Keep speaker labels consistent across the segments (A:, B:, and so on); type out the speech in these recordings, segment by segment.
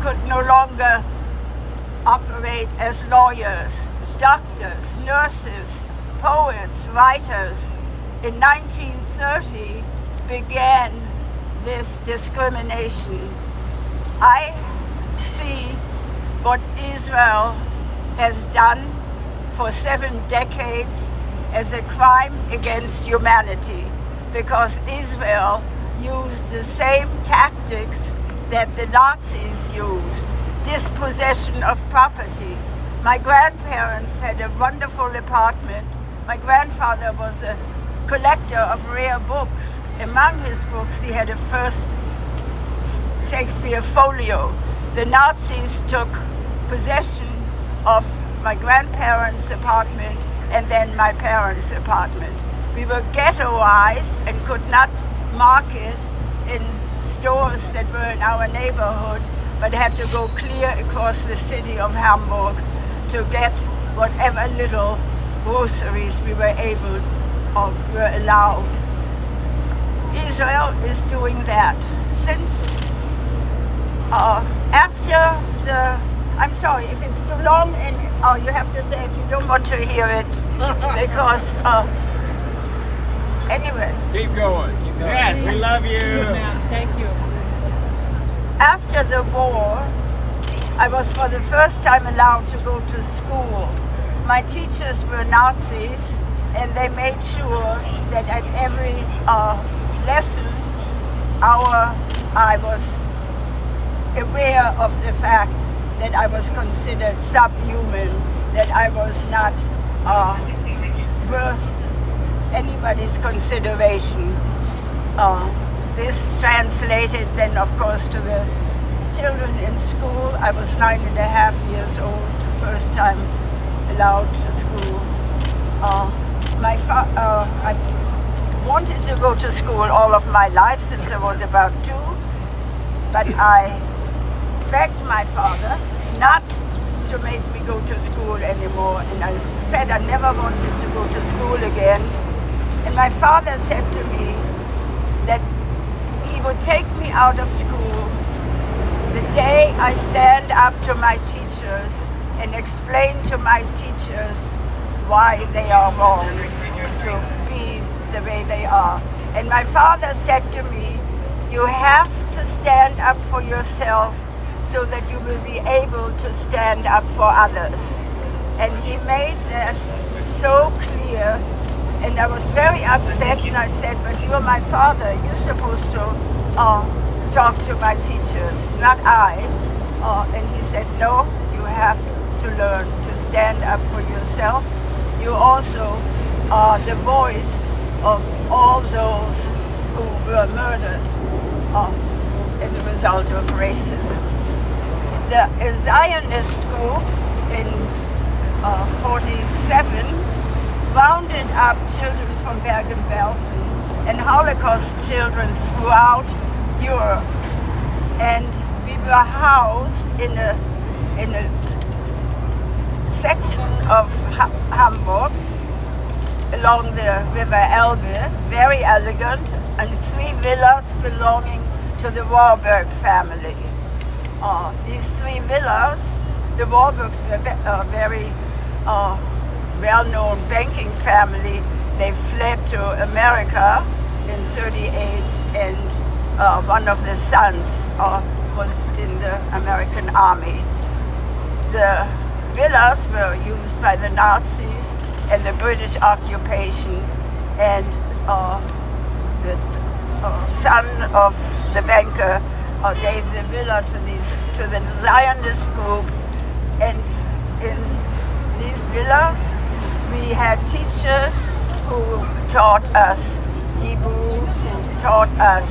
A: could no longer operate as lawyers, doctors, nurses, poets, writers. In 1930 began this discrimination. I see what Israel has done for 7 decades as a crime against humanity, because Israel used the same tactics that the Nazis used, dispossession of property. My grandparents had a wonderful apartment. My grandfather was a collector of rare books. Among his books, he had a first Shakespeare folio. The Nazis took possession of my grandparents' apartment and then my parents' apartment. We were ghettoized and could not market in stores that were in our neighborhood, but had to go clear across the city of Hamburg to get whatever little groceries we were able or were allowed. Israel is doing that. Since after the, I'm sorry if it's too long, and you have to say if you don't want to hear it, because anyway.
B: Keep going.
C: Yes, we love you.
D: Thank you.
A: After the war, I was for the first time allowed to go to school. My teachers were Nazis, and they made sure that at every lesson I was aware of the fact that I was considered subhuman, that I was not worth anybody's consideration. This translated then, of course, to the children in school. I was 9.5 years old, the first time allowed to school. I wanted to go to school all of my life since I was about 2, but I begged my father not to make me go to school anymore, and I said I never wanted to go to school again. And my father said to me that he would take me out of school the day I stand up to my teachers and explain to my teachers why they are wrong to be the way they are. And my father said to me, you have to stand up for yourself so that you will be able to stand up for others. And he made that so clear, and I was very upset, and I said, but you're my father, you're supposed to talk to my teachers, not I. And he said, no, you have to learn to stand up for yourself. You also are the voice of all those who were murdered as a result of racism. The Zionist group in 47 rounded up children from Bergen-Belsen and Holocaust children throughout Europe, and we were housed in a section of Hamburg along the River Elbe, very elegant, and 3 villas belonging to the Warburg family. These 3 villas, the Warburgs were a very well-known banking family. They fled to America in '38, and one of the sons was in the American army. The villas were used by the Nazis and the British occupation, and the son of the banker gave the villa to the Zionist group, and in these villas we had teachers who taught us Hebrew, who taught us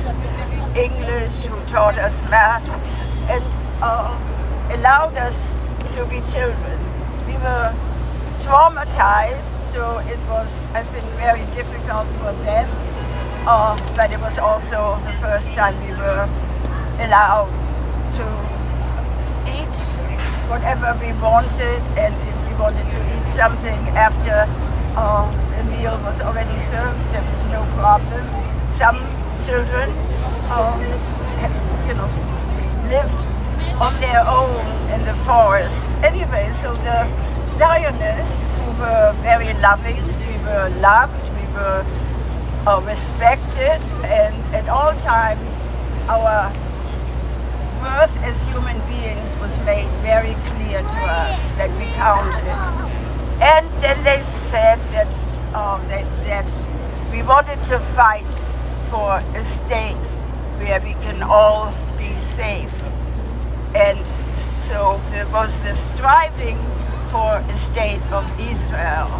A: English, who taught us math, and allowed us to be children. We were traumatized, so it was, I think, very difficult for them, but it was also the first time we were allowed to eat whatever we wanted, and if we wanted to eat something after the meal was already served, there was no problem. Some children lived on their own in the forest. Anyway, so the Zionists, who were very loving, we were loved, we were respected, and at all times our worth as human beings was made very clear to us, that we counted. And then they said that that we wanted to fight for a state where we can all be safe. And so there was the striving for a state of Israel.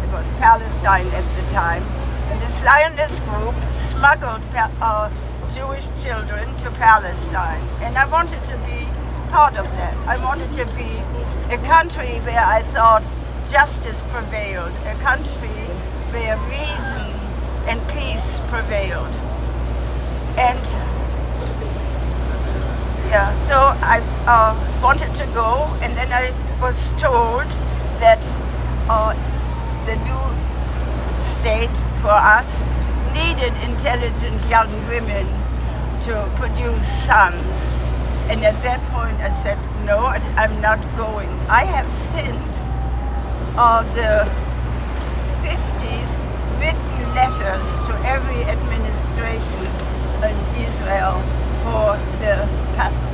A: It was Palestine at the time. And the Zionist group smuggled Jewish children to Palestine. And I wanted to be part of that. I wanted to be a country where I thought justice prevailed, a country where reason and peace prevailed. And yeah, so I wanted to go, and then I was told that the new state for us needed intelligent young women to produce sons. And at that point I said, no, I'm not going. I have since the 50s written letters to every administration in Israel for the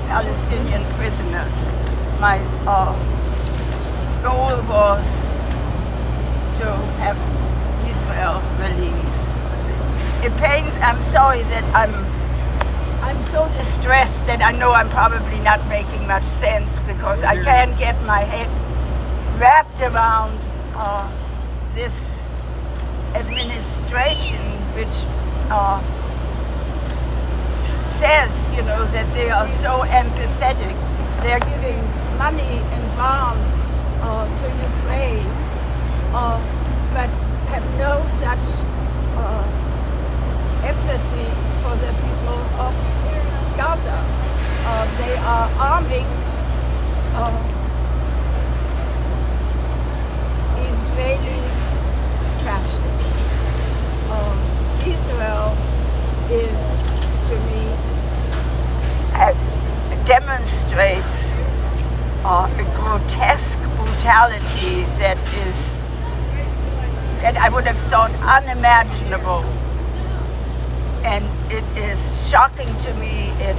A: Palestinian prisoners. My goal was to have Israel released. It pains, I'm sorry that I'm so distressed that I know I'm probably not making much sense, because I can't get my head wrapped around this administration, which says, you know, that they are so empathetic. They're giving money and bombs to Ukraine, but have no such empathy for the people of Gaza. They are arming Israeli fascists. Israel is, to me, demonstrates a grotesque brutality that I would have thought unimaginable. And it is shocking to me. It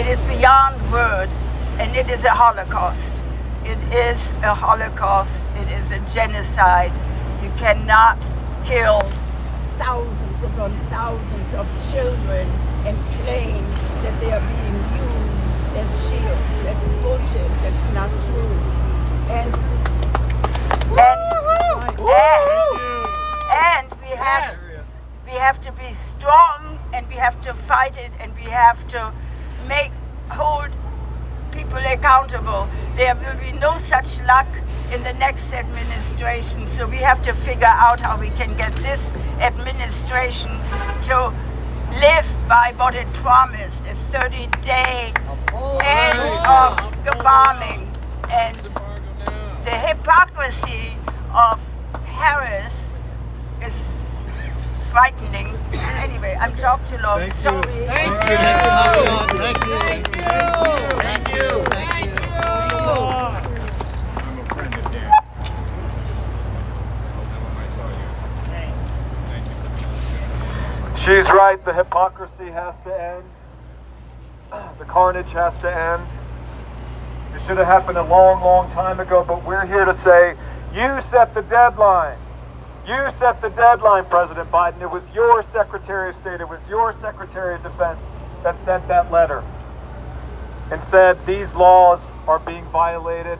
A: is beyond words, and it is a Holocaust. It is a Holocaust. It is a genocide. You cannot kill thousands upon thousands of children and claim that they are being used as shields. That's bullshit. That's not true. And we have to be strong, and we have to fight it, and we have to hold people accountable. There will be no such luck in the next administration, so we have to figure out how we can get this administration to live by what it promised, a 30-day end of the bombing. And the hypocrisy of Harris is frightening. Anyway, I'm talking too long. Sorry.
B: Thank you. Thank you.
C: I'm a friend of Dan.
D: She's right. The hypocrisy has to end. The carnage has to end. It should have happened a long, long time ago, but we're here to say, you set the deadline. You set the deadline, President Biden. It was your Secretary of State, it was your Secretary of Defense that sent that letter and said these laws are being violated.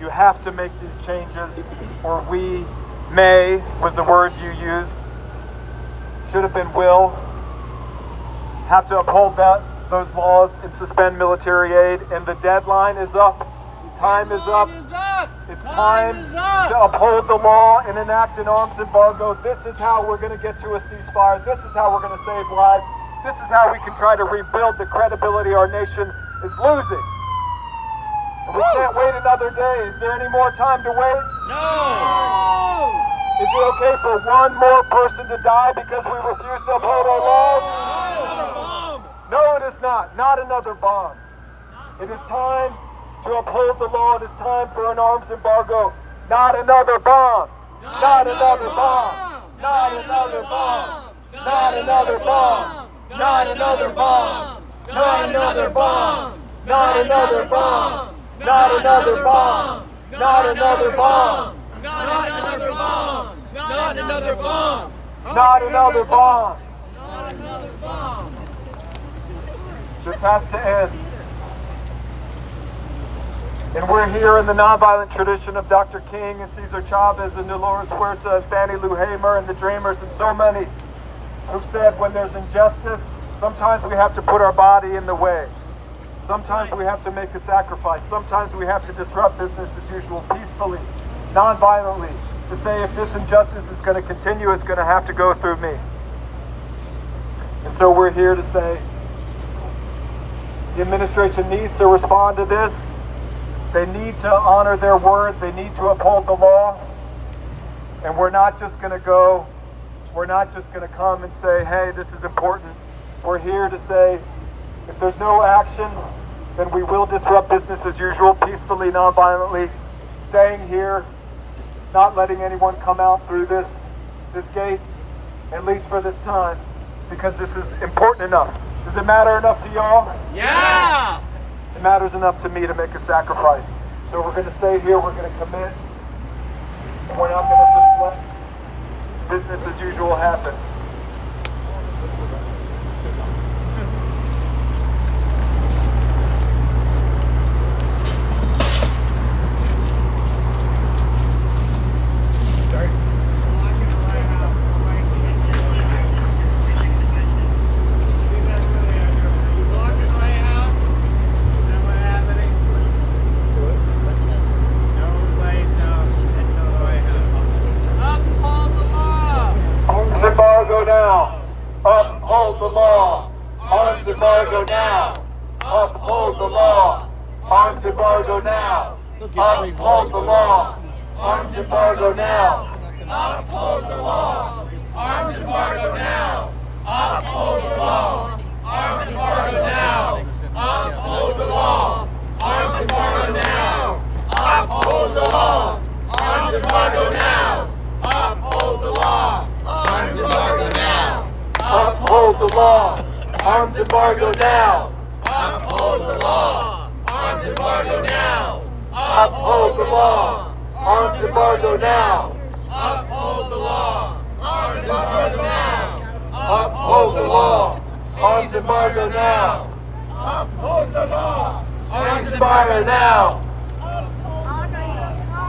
D: You have to make these changes, or we may, was the word you used. Should have been will. Have to uphold those laws and suspend military aid, and the deadline is up. Time is up. It's time to uphold the law and enact an arms embargo. This is how we're going to get to a ceasefire. This is how we're going to save lives. This is how we can try to rebuild the credibility our nation is losing. And we can't wait another day. Is there any more time to wait?
B: No!
D: Is it okay for one more person to die because we refuse to uphold our laws? No, it is not. Not another bomb. It is time to uphold the law. It is time for an arms embargo. Not another bomb. Not another bomb. Not another bomb. Not another bomb. Not another bomb. Not another bomb. Not another bomb. Not another bomb. Not another bomb.
B: Not another bomb. Not another bomb.
D: Not another bomb.
B: Not another bomb.
D: This has to end. And we're here in the nonviolent tradition of Dr. King and Cesar Chavez and Dolores Huerta and Fannie Lou Hamer and the Dreamers and so many who said when there's injustice, sometimes we have to put our body in the way. Sometimes we have to make a sacrifice. Sometimes we have to disrupt business as usual peacefully, non-violently, to say if this injustice is going to continue, it's going to have to go through me. And so we're here to say the administration needs to respond to this. They need to honor their word. They need to uphold the law. And we're not just going to come and say, hey, this is important. We're here to say, if there's no action, then we will disrupt business as usual, peacefully, non-violently, staying here, not letting anyone come out through this gate, at least for this time, because this is important enough. Does it matter enough to y'all?
B: Yeah!
D: It matters enough to me to make a sacrifice. So we're going to stay here, we're going to commit, and we're not going to just let business as usual happen. Uphold the law. Arms embargo now. Uphold the law. Arms embargo now. Uphold the law. Arms embargo now.
B: Uphold the law. Arms embargo now. Uphold the law. Arms embargo now. Uphold the law. Arms embargo now. Uphold the law. Arms embargo now. Uphold the law. Arms embargo now.
D: Uphold the law. Arms embargo now.
B: Uphold the law. Arms embargo now.
D: Uphold the law. Arms embargo now.
B: Uphold the law. Arms embargo now.
D: Uphold the law. Arms embargo now.
B: Uphold the law.
D: Ceasefire now.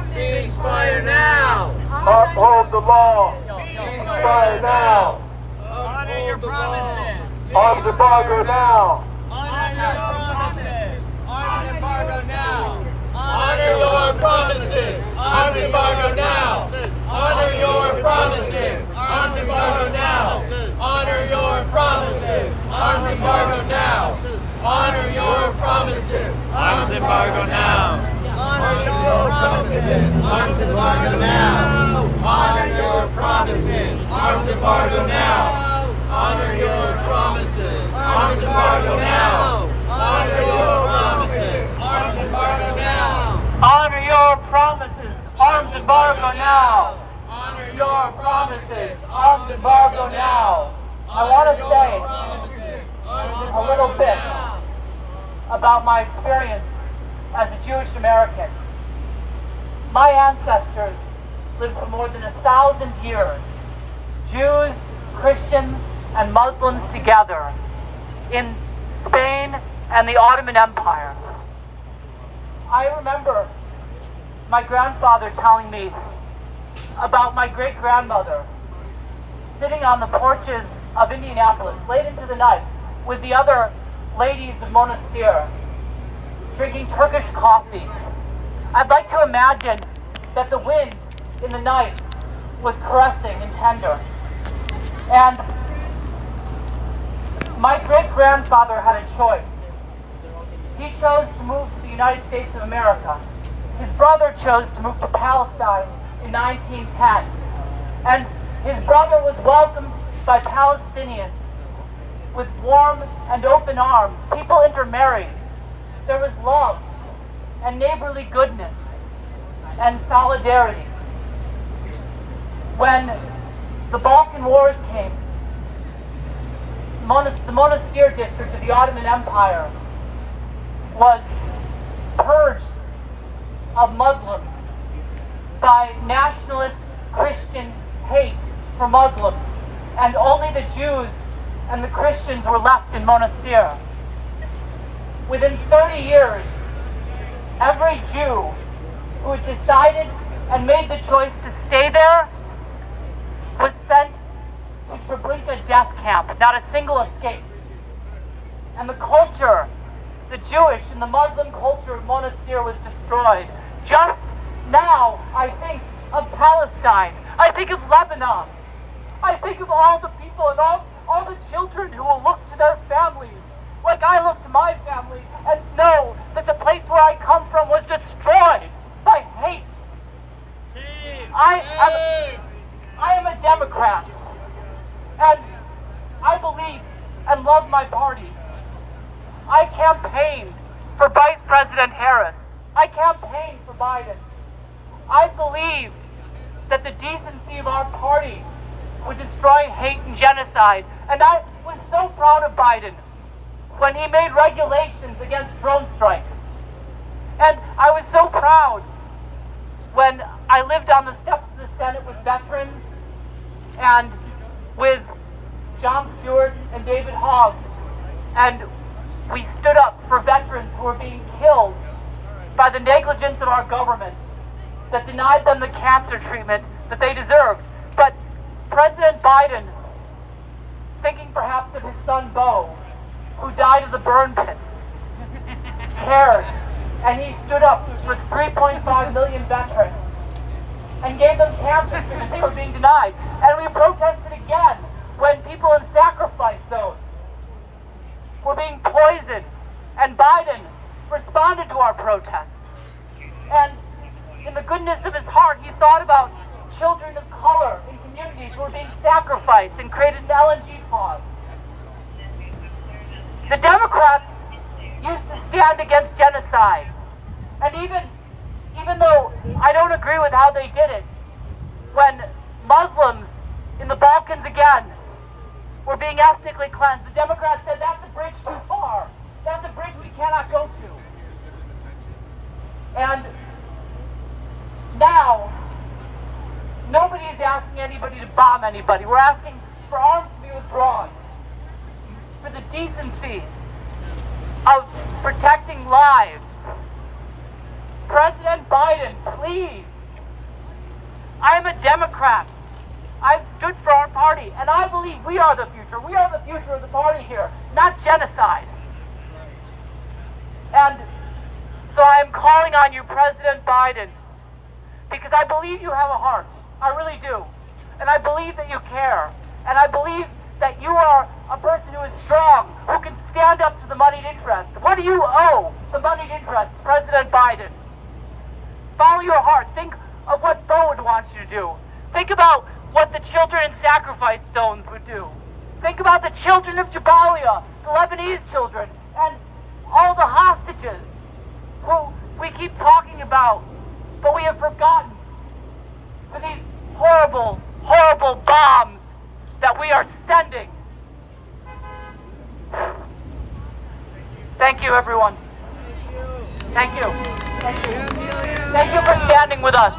B: Ceasefire now.
D: Uphold the law. Ceasefire now.
B: Honor your promises.
D: Arms embargo now.
B: Honor your promises. Arms embargo now. Honor your promises. Arms embargo now. Honor your promises. Arms embargo now. Honor your promises. Arms embargo now. Honor your promises. Arms embargo now. Honor your promises. Arms embargo now. Honor your promises. Arms embargo now. Honor your promises. Arms embargo now. Honor your promises. Arms embargo now.
E: Honor your promises. Arms embargo now.
B: Honor
E: Your promises. Arms embargo now. I want to say a little bit about my experience as a Jewish American. My ancestors lived for more than 1,000 years, Jews, Christians, and Muslims together in Spain and the Ottoman Empire. I remember my grandfather telling me about my great-grandmother sitting on the porches of Indianapolis late into the night with the other ladies of Monastir, drinking Turkish coffee. I'd like to imagine that the wind in the night was caressing and tender. And my great-grandfather had a choice. He chose to move to the United States of America. His brother chose to move to Palestine in 1910. And his brother was welcomed by Palestinians with warm and open arms. People intermarried. There was love and neighborly goodness and solidarity. When the Balkan Wars came, the Monastir district of the Ottoman Empire was purged of Muslims by nationalist Christian hate for Muslims, and only the Jews and the Christians were left in Monastir. Within 30 years, every Jew who had decided and made the choice to stay there was sent to Treblinka death camp, not a single escape. And the culture, the Jewish and the Muslim culture of Monastir was destroyed. Just now, I think of Palestine. I think of Lebanon. I think of all the people and all the children who will look to their families like I look to my family and know that the place where I come from was destroyed by hate. I am a Democrat, and I believe and love my party. I campaigned for Vice President Harris. I campaigned for Biden. I believed that the decency of our party would destroy hate and genocide. And I was so proud of Biden when he made regulations against drone strikes. And I was so proud when I lived on the steps of the Senate with veterans and with John Stewart and David Hogg, and we stood up for veterans who were being killed by the negligence of our government that denied them the cancer treatment that they deserved. But President Biden, thinking perhaps of his son Beau, who died of the burn pits, cared, and he stood up for 3.5 million veterans and gave them cancer treatment they were being denied. And we protested again when people in sacrifice zones were being poisoned, and Biden responded to our protests. And in the goodness of his heart, he thought about children of color in communities who were being sacrificed and created an LNG pause. The Democrats used to stand against genocide. And even though I don't agree with how they did it, when Muslims in the Balkans again were being ethnically cleansed, the Democrats said that's a bridge too far. That's a bridge we cannot go to. And now, nobody is asking anybody to bomb anybody. We're asking for arms to be withdrawn, for the decency of protecting lives. President Biden, please. I am a Democrat. I've stood for our party, and I believe we are the future. We are the future of the party here, not genocide. And so I am calling on you, President Biden, because I believe you have a heart. I really do. And I believe that you care. And I believe that you are a person who is strong, who can stand up to the moneyed interest. What do you owe the moneyed interests, President Biden? Follow your heart. Think of what Beau would want you to do. Think about what the children in sacrifice zones would do. Think about the children of Jabalia, the Lebanese children, and all the hostages who we keep talking about, but we have forgotten for these horrible, horrible bombs that we are sending. Thank you, everyone. Thank you. Thank you. Thank you for standing with us.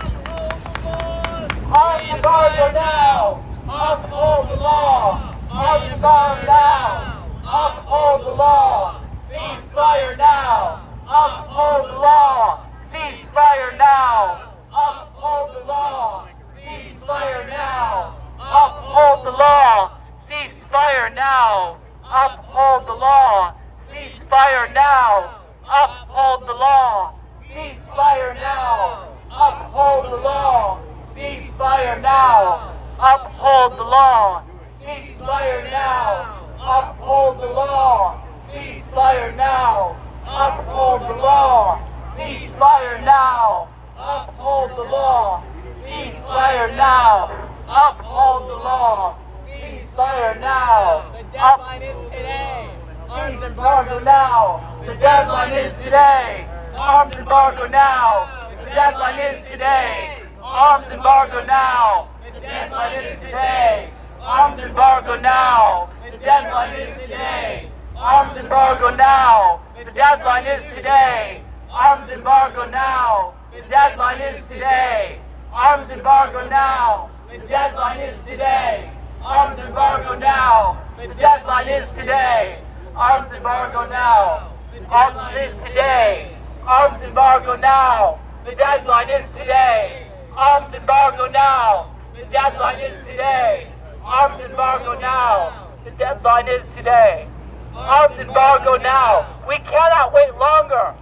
E: Arms embargo now. Uphold the law. Arms embargo now. Uphold the law. Ceasefire now. Uphold the law. Ceasefire now. Uphold the law. Ceasefire now. Uphold the law. Ceasefire now. Uphold the law. Ceasefire now. Uphold the law. Ceasefire now. Uphold the law. Ceasefire now. Uphold the law. Ceasefire now. Uphold the law. Ceasefire now. Uphold the law. Ceasefire now. Uphold the law. Ceasefire now. Uphold the law. Ceasefire now.
B: The deadline is today.
E: Arms embargo now. The deadline is today. Arms embargo now. The deadline is today. Arms embargo now. The deadline is today. Arms embargo now. The deadline is today. Arms embargo now. The deadline is today. Arms embargo now. The deadline is today. Arms embargo now. The deadline is today. Arms embargo now. The deadline is today. Arms embargo now. Arms is today. Arms embargo now. The deadline is today. Arms embargo now. The deadline is today. Arms embargo now. The deadline is today. Arms embargo now. We cannot wait longer.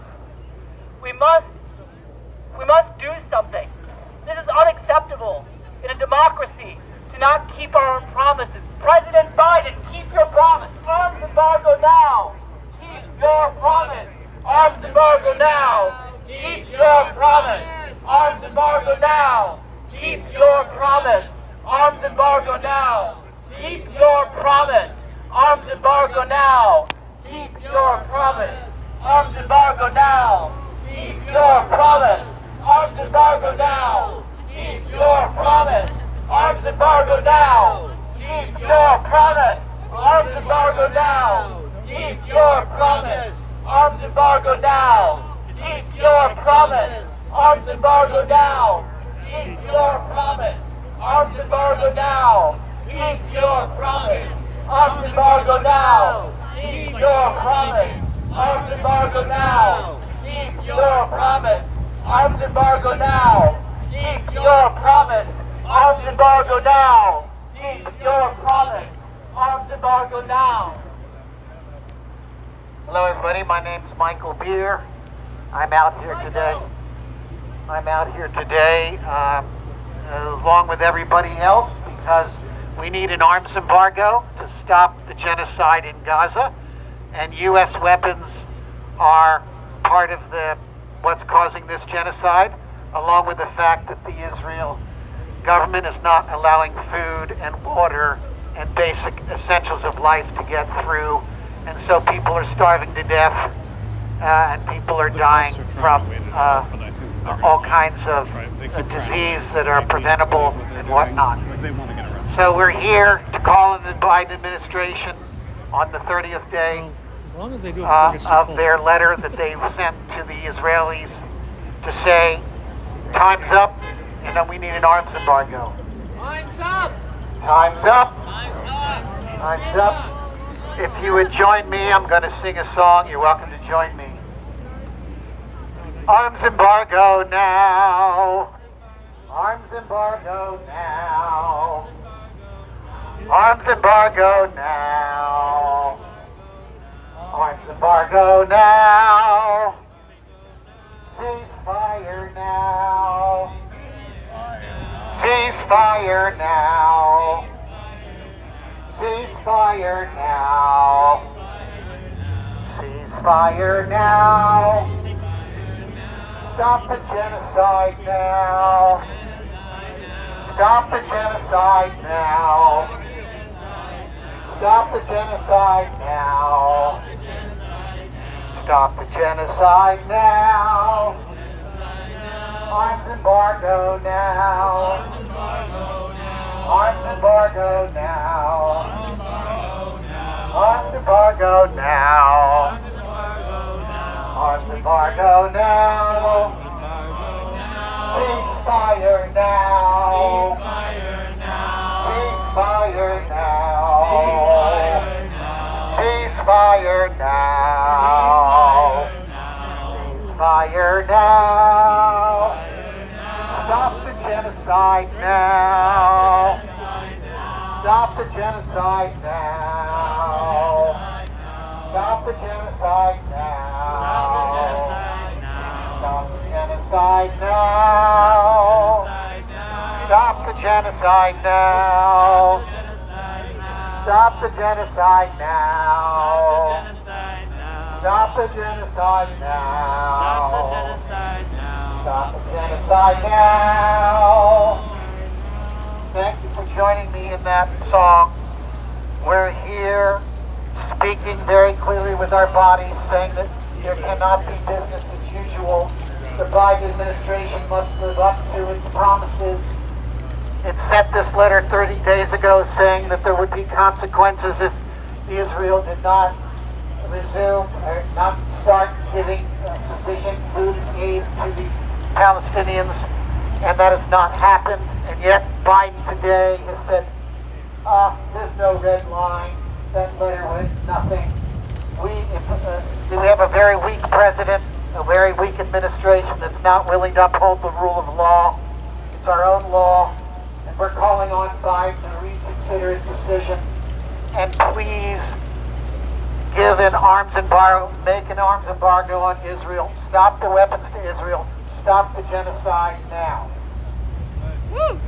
E: We must do something. This is unacceptable in a democracy to not keep our own promises. President Biden, keep your promise. Arms embargo now. Keep your promise. Arms embargo now. Keep your promise. Arms embargo now. Keep your promise. Arms embargo now. Keep your promise. Arms embargo now. Keep your promise. Arms embargo now. Keep your promise. Arms embargo now. Keep your promise. Arms embargo now. Keep your promise. Arms embargo now. Keep your promise. Arms embargo now. Keep your promise. Arms embargo now. Keep your promise. Arms embargo now. Keep your promise. Arms embargo now. Keep your promise. Arms embargo now. Keep your promise. Arms embargo now. Keep your promise. Arms embargo now. Keep your promise. Arms embargo now.
F: Hello everybody, my name is Michael Beer. I'm out here today along with everybody else because we need an arms embargo to stop the genocide in Gaza, and U.S. weapons are part of what's causing this genocide, along with the fact that the Israel government is not allowing food and water and basic essentials of life to get through, and so people are starving to death and people are dying from all kinds of disease that are preventable and whatnot. So we're here to call on the Biden administration on the 30th day
G: As long as they do it before it gets too
F: of
G: cold.
F: their letter that they sent to the Israelis to say, time's up, and then we need an arms embargo.
B: Time's up!
F: Time's up.
B: Time's up!
F: Time's up. If you would join me, I'm going to sing a song. You're welcome to join me. Arms embargo now. Arms embargo now. Arms embargo now. Arms embargo now. Ceasefire now. Ceasefire now. Ceasefire now. Ceasefire now. Stop the genocide now. Stop the genocide now. Stop the genocide now. Stop the genocide now. Arms embargo now. Arms embargo now. Arms embargo now. Arms embargo now. Ceasefire now. Ceasefire now. Ceasefire now. Ceasefire now. Stop the genocide now. Stop the genocide now. Stop the genocide now. Stop the genocide now. Stop the genocide now. Stop the genocide now. Stop the genocide now. Stop the genocide now. Thank you for joining me in that song. We're here speaking very clearly with our bodies, saying that there cannot be business as usual. The Biden administration must live up to its promises. It sent this letter 30 days ago saying that there would be consequences if Israel did not resume or not start giving sufficient food and aid to the Palestinians, and that has not happened. And yet Biden today has said, there's no red line, that letter went nothing. We have a very weak president, a very weak administration that's not willing to uphold the rule of law. It's our own law, and we're calling on Biden to reconsider his decision and please give an arms embargo, make an arms embargo on Israel, stop the weapons to Israel, stop the genocide now.
B: Woo!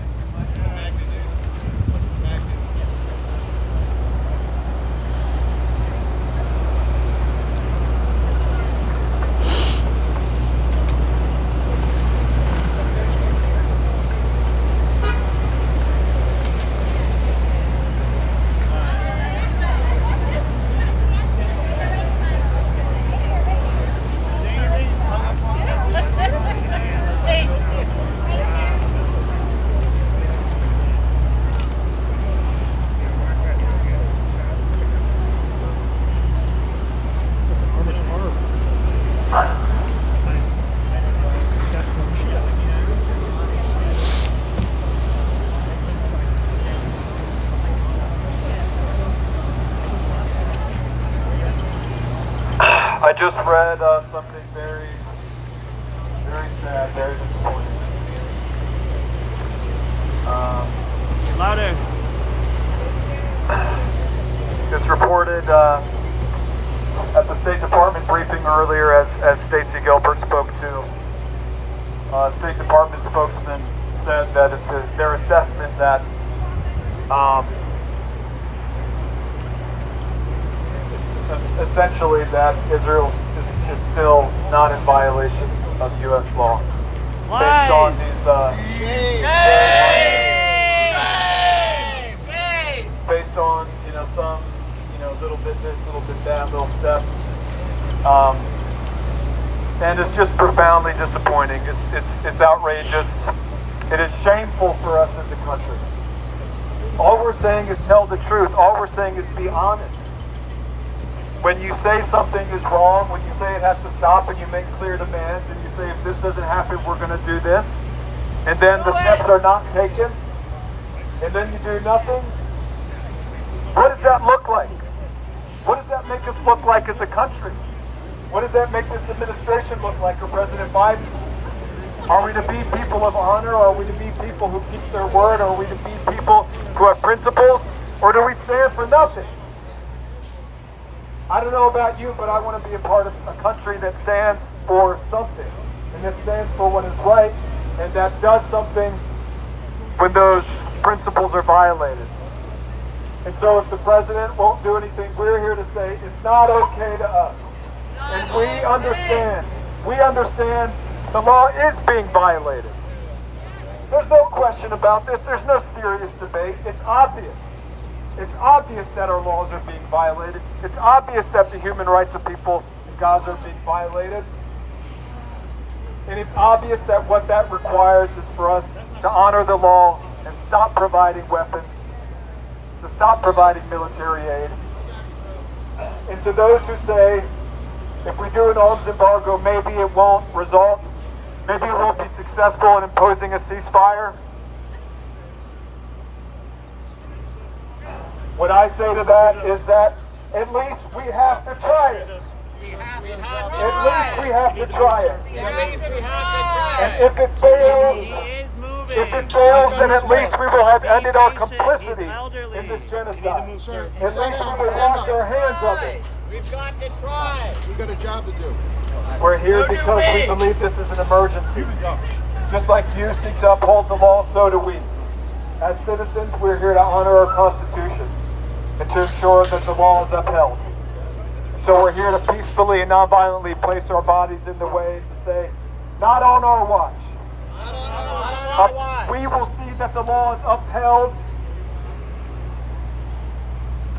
D: I just read something very, very sad, very disappointing.
C: Louder.
D: It's reported at the State Department briefing earlier, as Stacey Gilbert spoke to. State Department spokesman said that it's their assessment that essentially that Israel is still not in violation of U.S. law. Based on these based on some little bit this, little bit that, little step, and it's just profoundly disappointing. It's outrageous. It is shameful for us as a country. All we're saying is tell the truth. All we're saying is be honest. When you say something is wrong, when you say it has to stop, and you make clear demands, and you say if this doesn't happen, we're going to do this, and then the steps are not taken, and then you do nothing, what does that look like? What does that make us look like as a country? What does that make this administration look like, or President Biden? Are we to be people of honor? Are we to be people who keep their word? Are we to be people who have principles? Or do we stand for nothing? I don't know about you, but I want to be a part of a country that stands for something, and that stands for what is right, and that does something when those principles are violated. And so if the president won't do anything, we're here to say it's not okay to us. And we understand the law is being violated. There's no question about this. There's no serious debate. It's obvious. It's obvious that our laws are being violated. It's obvious that the human rights of people in Gaza are being violated. And it's obvious that what that requires is for us to honor the law and stop providing weapons, to stop providing military aid. And to those who say, if we do an arms embargo, maybe it won't result, maybe it won't be successful in imposing a ceasefire. What I say to that is that at least we have to try it. At least we have to try it. And if it fails, then at least we will have ended our complicity in this genocide. At least we will wash our hands of it.
B: We've got to try.
G: We've got a job to do.
D: We're here because we believe this is an emergency. Just like you seek to uphold the law, so do we. As citizens, we're here to honor our Constitution and to ensure that the law is upheld. So we're here to peacefully and nonviolently place our bodies in the way to say, not on our watch. We will see that the law is upheld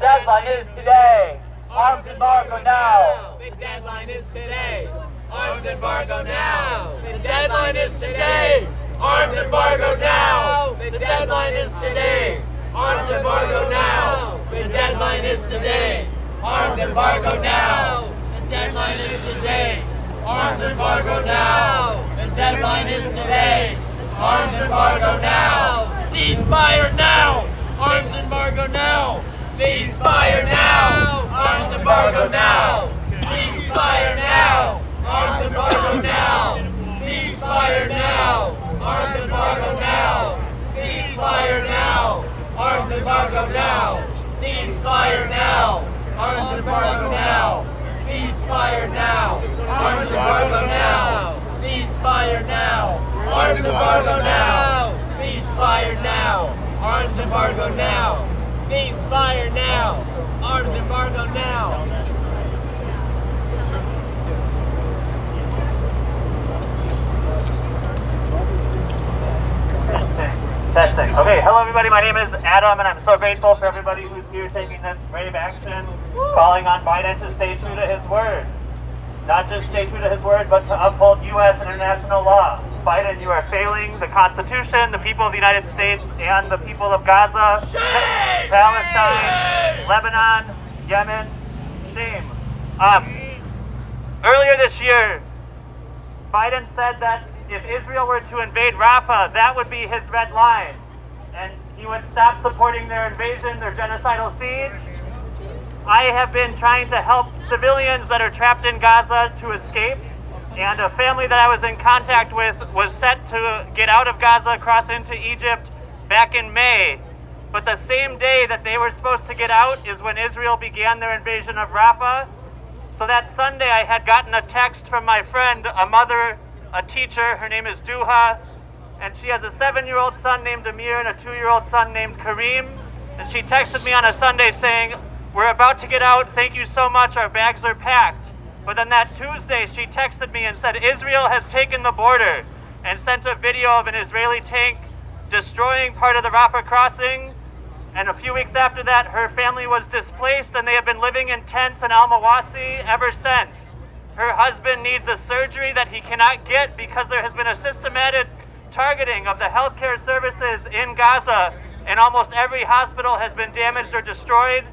E: deadline is today. Arms embargo now.
B: The deadline is today. Arms embargo now. The deadline is today. Arms embargo now. The deadline is today. Arms embargo now. The deadline is today. Arms embargo now. The deadline is today. Arms embargo now. The deadline is today. Arms embargo now. Ceasefire now. Arms embargo now. Ceasefire now. Arms embargo now. Ceasefire now. Arms embargo now. Ceasefire now. Arms embargo now. Ceasefire now. Arms embargo now. Ceasefire now. Arms embargo now. Ceasefire now. Arms embargo now. Ceasefire now. Arms embargo now. Ceasefire now. Arms embargo now. Ceasefire now. Arms embargo now.
G: Testing. Okay, hello everybody, my name is Adam and I'm so grateful for everybody who's here taking this brave action, calling on Biden to stay true to his word. Not just stay true to his word, but to uphold U.S. and international law. Biden, you are failing the Constitution, the people of the United States, and the people of Gaza, Palestine, Lebanon, Yemen. Shame. Earlier this year, Biden said that if Israel were to invade Rafah, that would be his red line. And he would stop supporting their invasion, their genocidal siege. I have been trying to help civilians that are trapped in Gaza to escape. And a family that I was in contact with was set to get out of Gaza, cross into Egypt back in May. But the same day that they were supposed to get out is when Israel began their invasion of Rafah. So that Sunday I had gotten a text from my friend, a mother, a teacher. Her name is Duha, and she has a 7-year-old son named Amir and a 2-year-old son named Kareem. And she texted me on a Sunday saying, "We're about to get out. Thank you so much. Our bags are packed." But then that Tuesday, she texted me and said, "Israel has taken the border," and sent a video of an Israeli tank destroying part of the Rafah crossing. And a few weeks after that, her family was displaced, and they have been living in tents in Al-Mawasi ever since. Her husband needs a surgery that he cannot get because there has been a systematic targeting of the healthcare services in Gaza, and almost every hospital has been damaged or destroyed.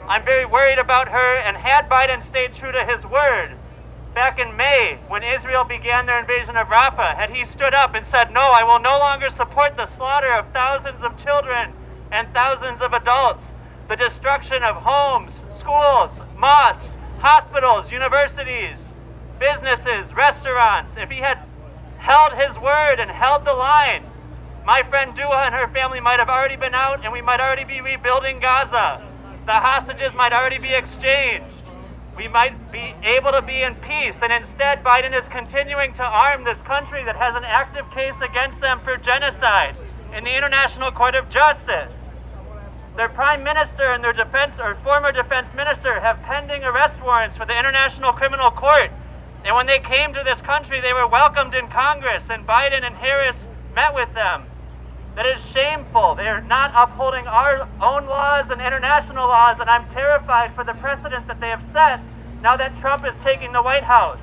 G: I'm very worried about her, and had Biden stayed true to his word, back in May, when Israel began their invasion of Rafah, had he stood up and said, "No, I will no longer support the slaughter of thousands of children and thousands of adults, the destruction of homes, schools, mosques, hospitals, universities, businesses, restaurants," if he had held his word and held the line, my friend Duha and her family might have already been out, and we might already be rebuilding Gaza. The hostages might already be exchanged. We might be able to be in peace, and instead Biden is continuing to arm this country that has an active case against them for genocide in the International Court of Justice. Their prime minister and their defense or former defense minister have pending arrest warrants for the International Criminal Court. And when they came to this country, they were welcomed in Congress, and Biden and Harris met with them. That is shameful. They are not upholding our own laws and international laws, and I'm terrified for the precedent that they have set now that Trump is taking the White House.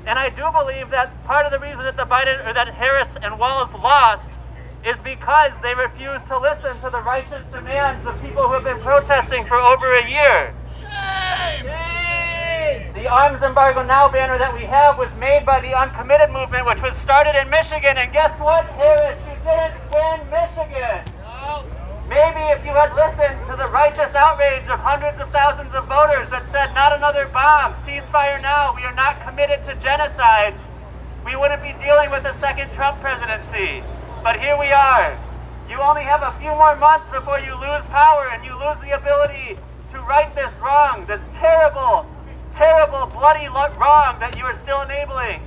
G: And I do believe that part of the reason that that Harris and Walz lost is because they refused to listen to the righteous demands of people who have been protesting for over a year.
B: Shame!
G: The Arms Embargo Now banner that we have was made by the Uncommitted movement, which was started in Michigan. And guess what, Harris? You didn't win Michigan.
B: No.
G: Maybe if you had listened to the righteous outrage of hundreds of thousands of voters that said, "Not another bomb, ceasefire now, we are not committed to genocide," we wouldn't be dealing with a second Trump presidency. But here we are. You only have a few more months before you lose power and you lose the ability to right this wrong, this terrible, terrible, bloody wrong that you are still enabling.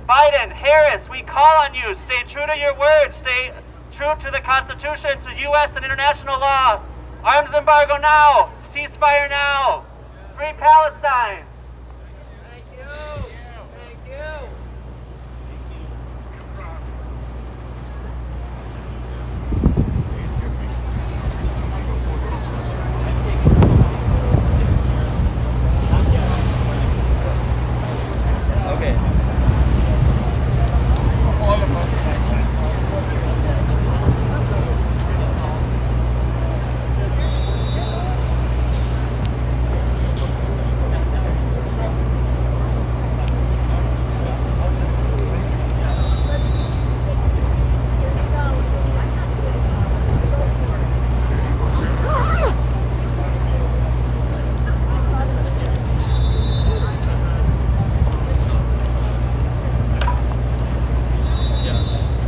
G: Biden, Harris, we call on you. Stay true to your word. Stay true to the Constitution, to U.S. and international law. Arms embargo now. Ceasefire now. Free Palestine.
B: Thank you. Thank you.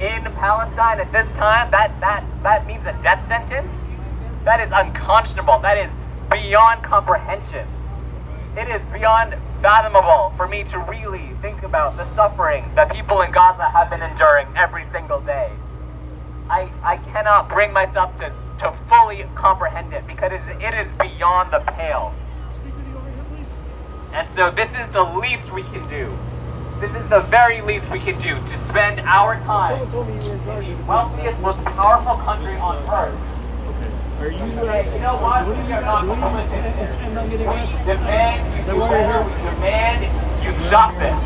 G: in Palestine at this time, that means a death sentence. That is unconscionable. That is beyond comprehension. It is beyond fathomable for me to really think about the suffering that people in Gaza have been enduring every single day. I cannot bring myself to fully comprehend it because it is beyond the pale. And so this is the least we can do. This is the very least we can do, to spend our time in the wealthiest, most powerful country on earth.
H: Are you,
G: You know what? We are not complicit.
H: intend on getting
G: We
H: arrested?
G: demand you
H: Is that
G: do
H: why you're
G: better.
H: here?
G: We demand you stop this.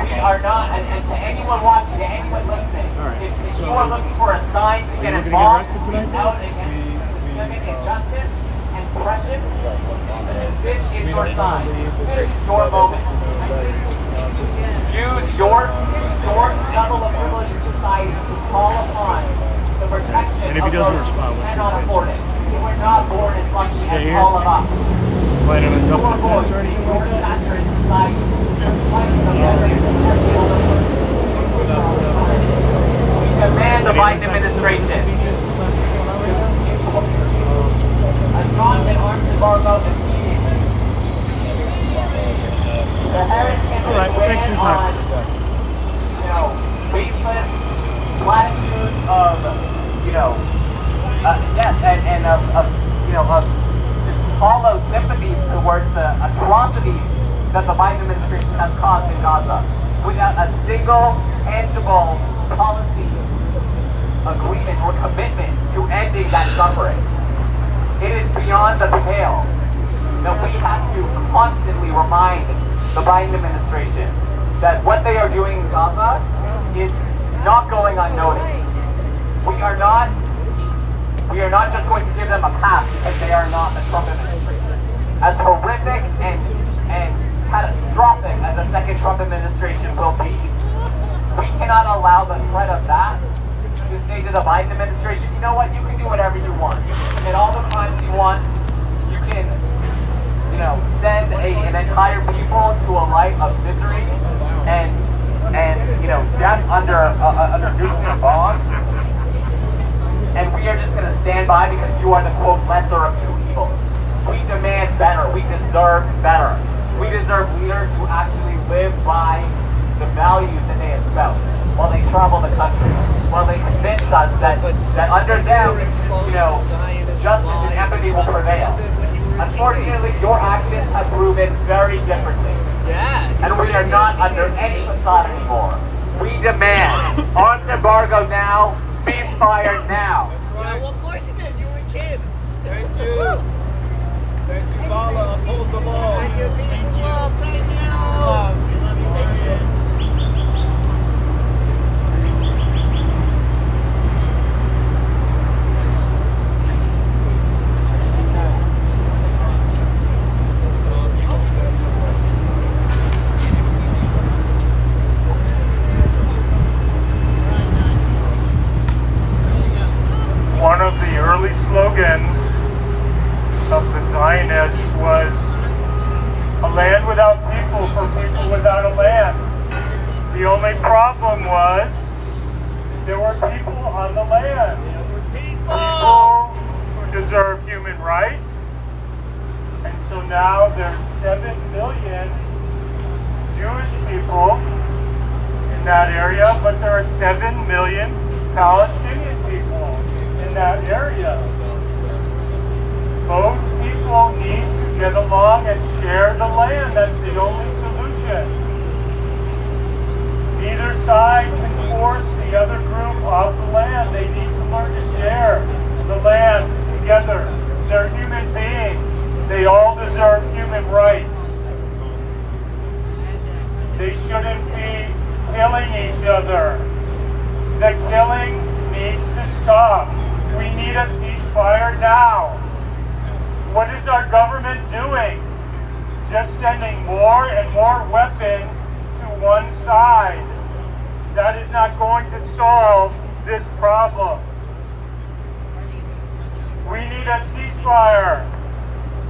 G: We are not, and to anyone watching, to anyone listening,
H: All right,
G: if
H: so
G: you are looking for a sign to
H: are
G: get
H: you looking to get
G: involved,
H: arrested tonight, then?
G: out against systemic injustice and oppression, this is your sign. This is your moment. Use your level of privilege in society to call upon the protection
H: And if he
G: of
H: doesn't
G: those
H: respond,
G: who
H: what's your
G: cannot afford it.
H: intentions?
G: We're not born as lucky
H: stay
G: as
H: here?
G: all of us.
H: Planning on double
G: Your
H: defense
G: voice,
H: or anything
G: your
H: like that?
G: stature in society, fighting the veterans and every other person. We demand the Biden administration
H: Disobedience besides what's going on right now?
G: a strong and arms embargo immediately. The Harris
H: All right, well, thanks for your time.
G: Baseless platitudes of, yes, and of just hollow sympathy towards the atrocities that the Biden administration has caused in Gaza, without a single tangible policy agreement or commitment to ending that suffering. It is beyond the pale that we have to constantly remind the Biden administration that what they are doing in Gaza is not going unnoticed. We are not just going to give them a pass because they are not the Trump administration. As horrific and catastrophic as a second Trump administration will be, we cannot allow the threat of that to say to the Biden administration, you know what, you can do whatever you want. You can commit all the crimes you want. You can, send an entire people to a life of misery and death under nuclear bombs. And we are just going to stand by because you are the, quote, lesser of two evils. We demand better. We deserve better. We deserve leaders who actually live by the values that they espouse while they travel the country, while they convince us that under them, justice and empathy will prevail. Unfortunately, your actions have proven very differently. And we are not under any facade anymore. We demand arms embargo now, ceasefire now.
I: Yeah, well, of course you did. You were a kid.
B: Thank you. Thank you, Bala. Uphold the law.
I: Thank you. Peace and love. Thank you.
D: One of the early slogans of the Zionists was a land without people for people without a land. The only problem was there were people on the land. People who deserve human rights. And so now there's 7 million Jewish people in that area, but there are 7 million Palestinian people in that area. Both people need to get along and share the land. That's the only solution. Neither side can force the other group off the land. They need to learn to share the land together. They're human beings. They all deserve human rights. They shouldn't be killing each other. The killing needs to stop. We need a ceasefire now. What is our government doing? Just sending more and more weapons to one side. That is not going to solve this problem. We need a ceasefire.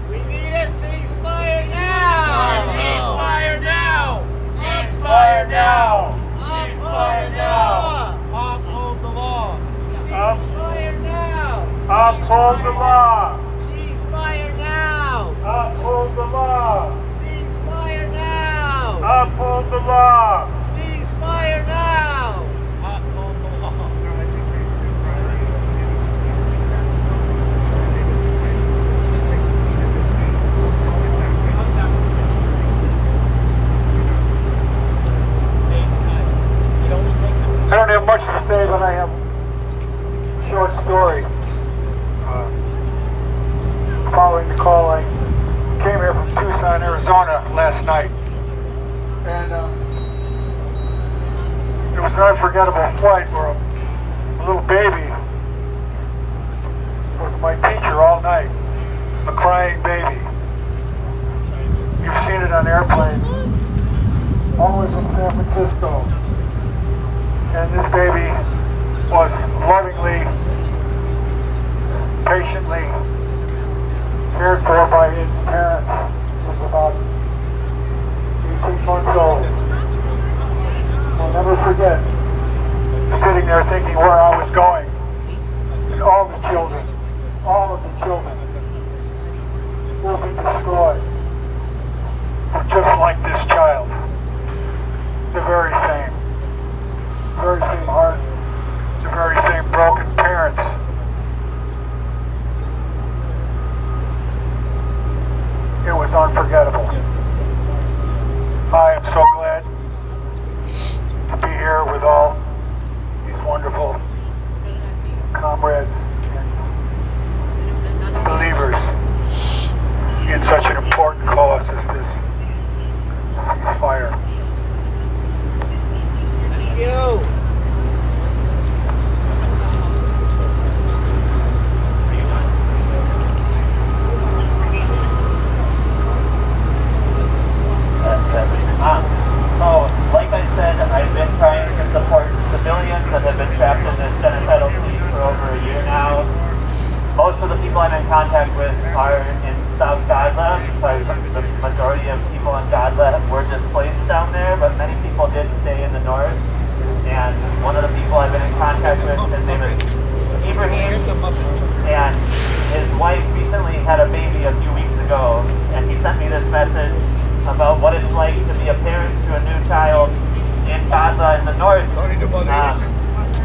I: We need a ceasefire now.
B: Ceasefire now.
D: Ceasefire now. Ceasefire now. Uphold the law.
I: Ceasefire now!
D: Uphold the law.
I: Ceasefire now!
D: Uphold the law.
I: Ceasefire now!
D: I don't have much to say, but I have a short story. Following the call, I came here from Tucson, Arizona last night. And it was an unforgettable flight where a little baby was my teacher all night. A crying baby. You've seen it on airplanes. Always in San Francisco. And this baby was lovingly, patiently cared for by his parents. He was about 18 months old. I'll never forget sitting there thinking where I was going. And all of the children will be destroyed. They're just like this child. The very same heart, the very same broken parents. It was unforgettable. I am so glad to be here with all these wonderful comrades and believers in such an important cause as this ceasefire.
I: Thank you!
G: So, like I said, I've been trying to support civilians that have been trapped in this genocidal siege for over a year now. Most of the people I'm in contact with are in South Gaza, because the majority of people in Gaza were displaced down there, but many people did stay in the north. And one of the people I've been in contact with, his name is Ibrahim, and his wife recently had a baby a few weeks ago, and he sent me this message about what it's like to be a parent to a new child in Gaza in the north.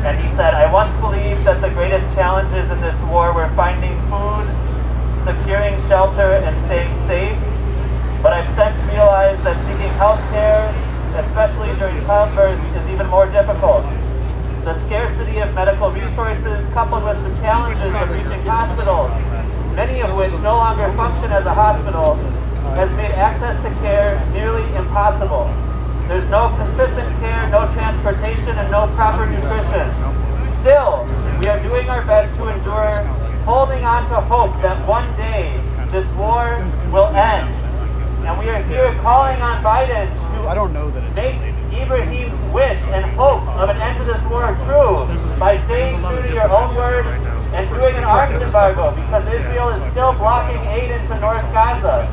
G: And he said, I once believed that the greatest challenges in this war were finding food, securing shelter, and staying safe. But I've since realized that seeking health care, especially during childbirth, is even more difficult. The scarcity of medical resources, coupled with the challenges of reaching hospitals, many of which no longer function as a hospital, has made access to care nearly impossible. There's no consistent care, no transportation, and no proper nutrition. Still, we are doing our best to endure, holding on to hope that one day this war will end. And we are here calling on Biden to make Ibrahim's wish and hope of an end to this war true by staying true to your own word and doing an arms embargo, because Israel is still blocking aid into North Gaza.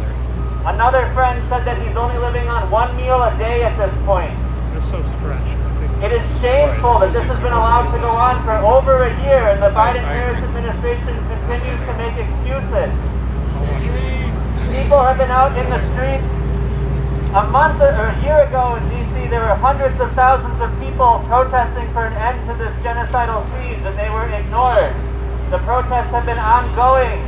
G: Another friend said that he's only living on one meal a day at this point.
H: It's so stretched.
G: It is shameful that this has been allowed to go on for over a year, and the Biden-Harris administration continues to make excuses. People have been out in the streets. A year ago in D.C., there were hundreds of thousands of people protesting for an end to this genocidal siege, and they were ignored. The protests have been ongoing.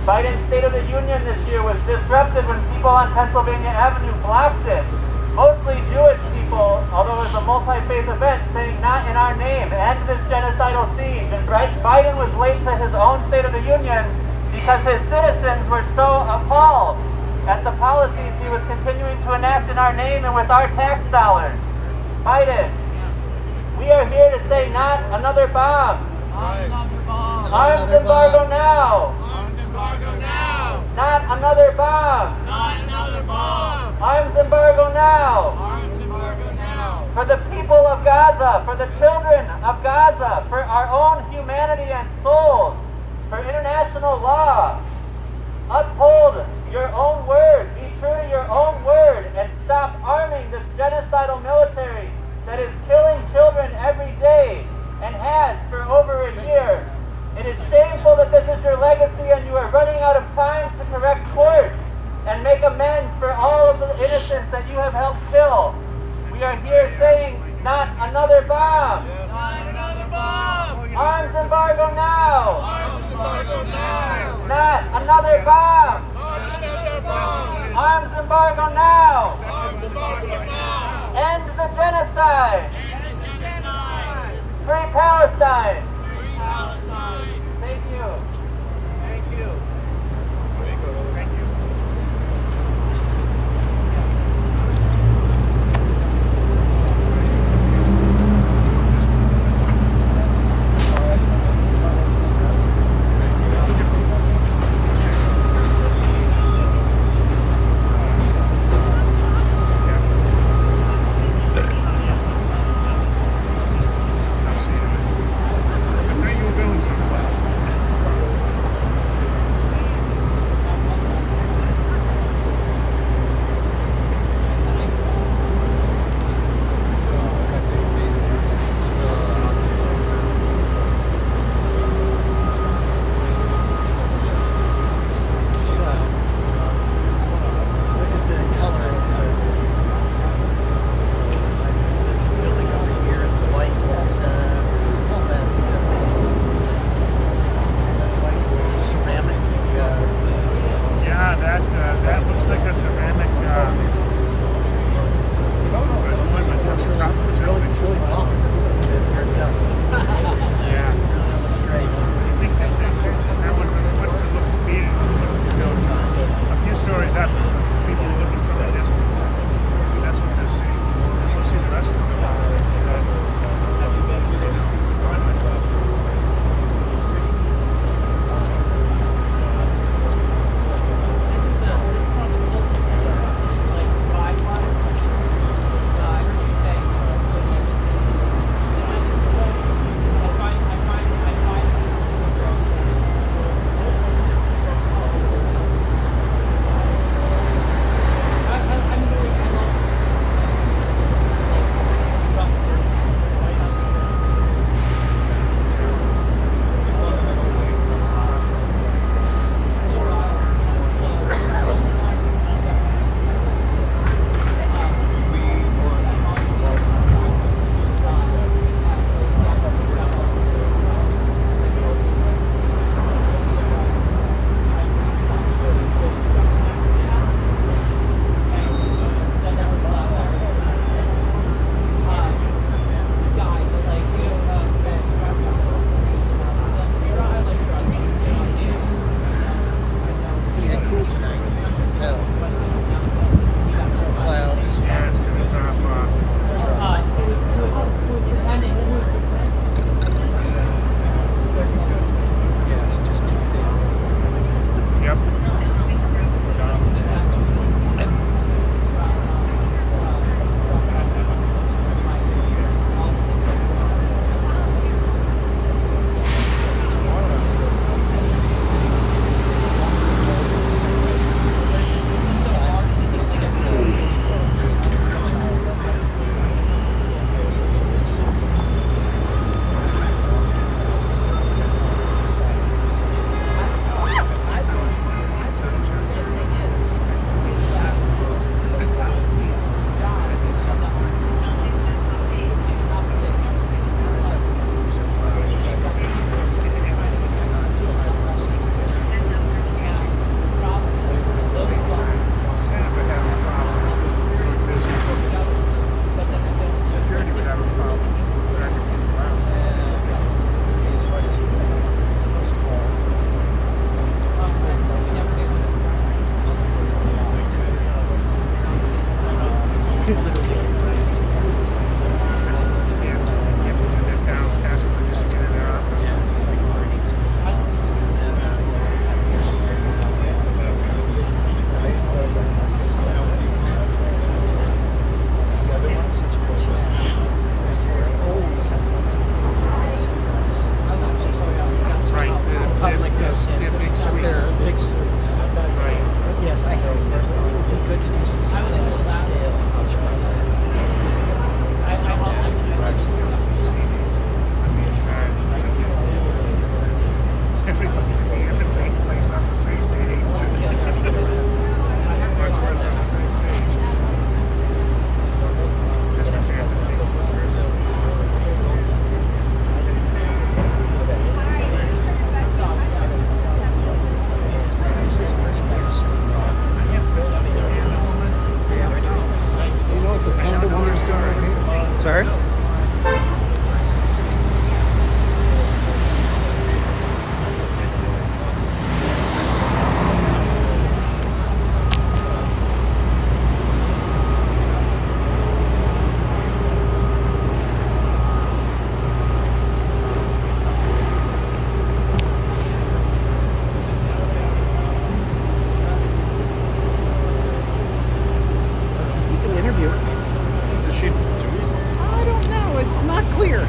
G: Biden's State of the Union this year was disrupted when people on Pennsylvania Avenue blocked it. Mostly Jewish people, although it was a multi-faith event, saying not in our name, end this genocidal siege. And Biden was late to his own State of the Union because his citizens were so appalled at the policies he was continuing to enact in our name and with our tax dollars. Biden, we are here to say not another bomb. Arms embargo now.
I: Embargo now!
G: Not another bomb!
I: Not another bomb!
G: Arms embargo now!
I: Arms embargo now!
G: For the people of Gaza, for the children of Gaza, for our own humanity and souls, for international law. Uphold your own word, be true to your own word, and stop arming this genocidal military that is killing children every day and has for over a year. It is shameful that this is your you have helped kill. We are here saying, not another bomb.
I: Not another bomb.
G: Arms embargo now.
I: Arms embargo now.
G: Not another bomb.
I: Not another bomb.
G: Arms embargo now.
I: Arms embargo now.
G: End the genocide.
I: End the genocide.
G: Free Palestine.
I: Free Palestine.
G: Thank you.
I: Thank you.
H: Thank you. I thought you were going someplace.
J: Look at the color of this building over here, the white, call that white ceramic.
H: Yeah, that looks like a ceramic
J: It's really popping, isn't it? Here at dusk.
H: Yeah.
J: It really looks great.
H: I think that one, what's it look to be? A few stories up, people looking from a distance. That's what this is. We'll see the rest of it.
J: Yeah, cool tonight. You can tell. No clouds.
H: Yeah, it's going to drop off.
J: Dry. Yeah, so just keep it down.
H: Yep.
J: Tomorrow, it's one of the most
H: Security would have a problem.
J: as hard as you think. First of all,
H: You have to do that now. Ask them to just get in their office.
J: yeah, just like Marty's, and it's locked, and then you such a good staff. Always have fun to it's not just the
H: Right.
J: public goes in,
H: They're big
J: but they're
H: suites.
J: big suites.
H: Right.
J: But yes, I hear you. It would be good to do some things at scale. Which might story. Sorry? You can interview her.
H: Is she Jewish?
J: I don't know. It's not clear.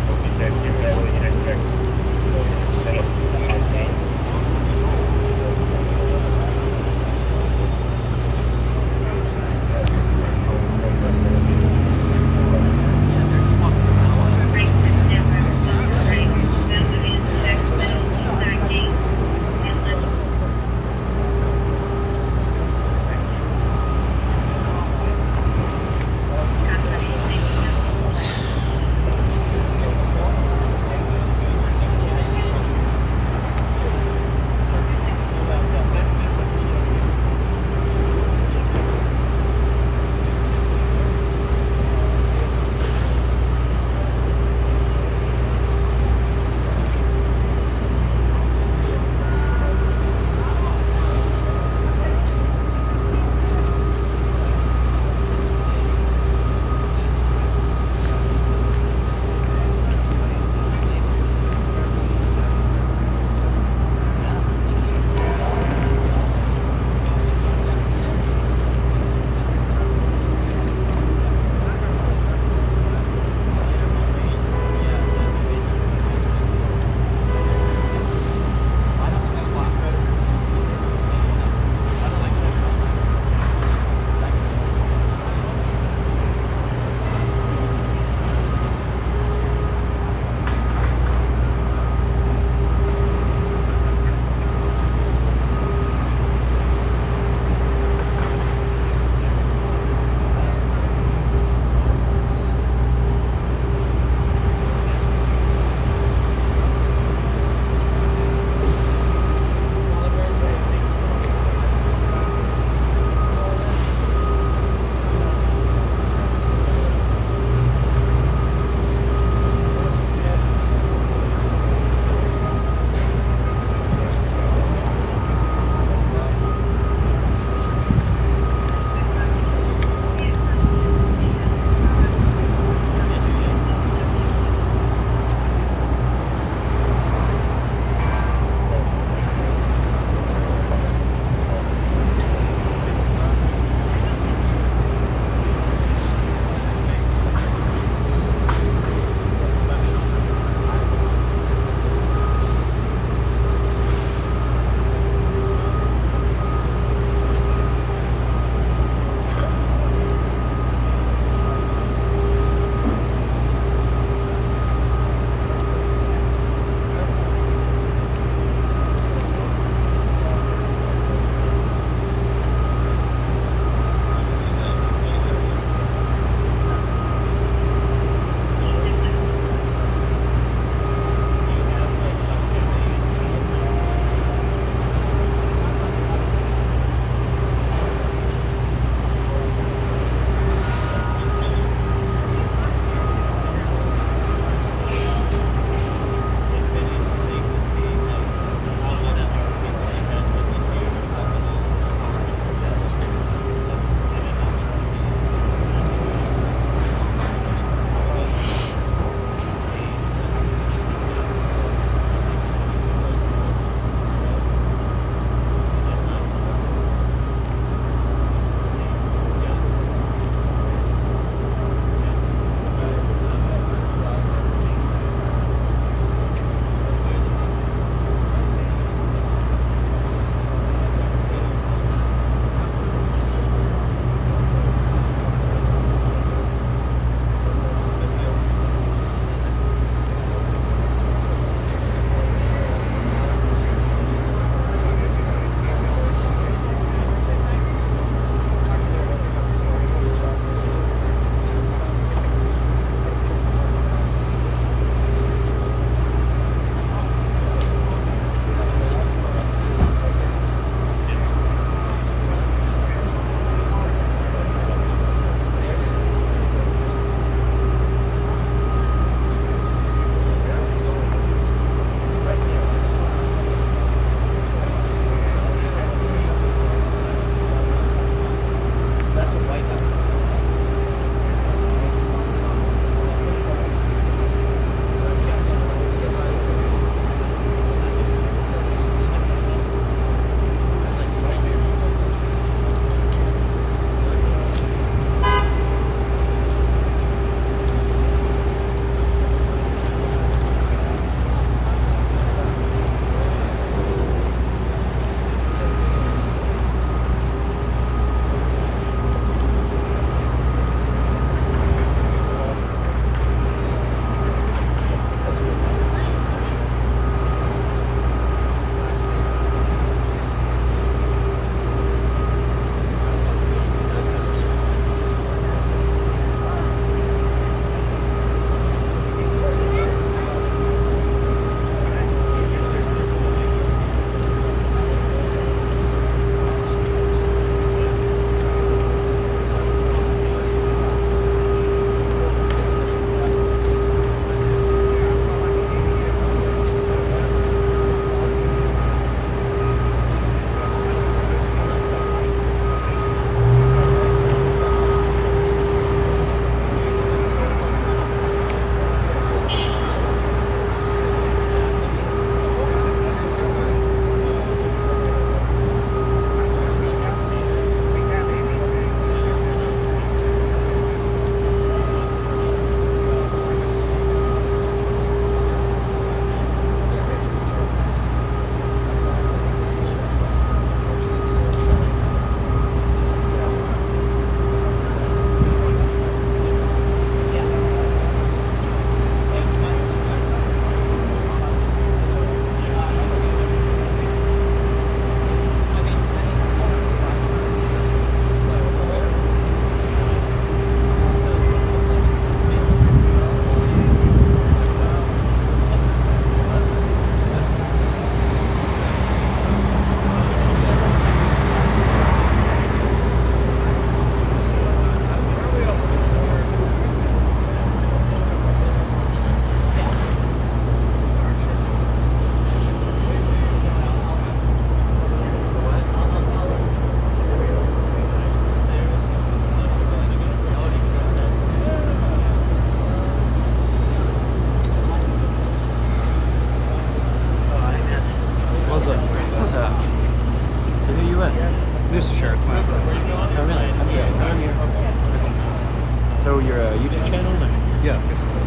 K: So you're a YouTube channel? Or?
J: Yeah, basically.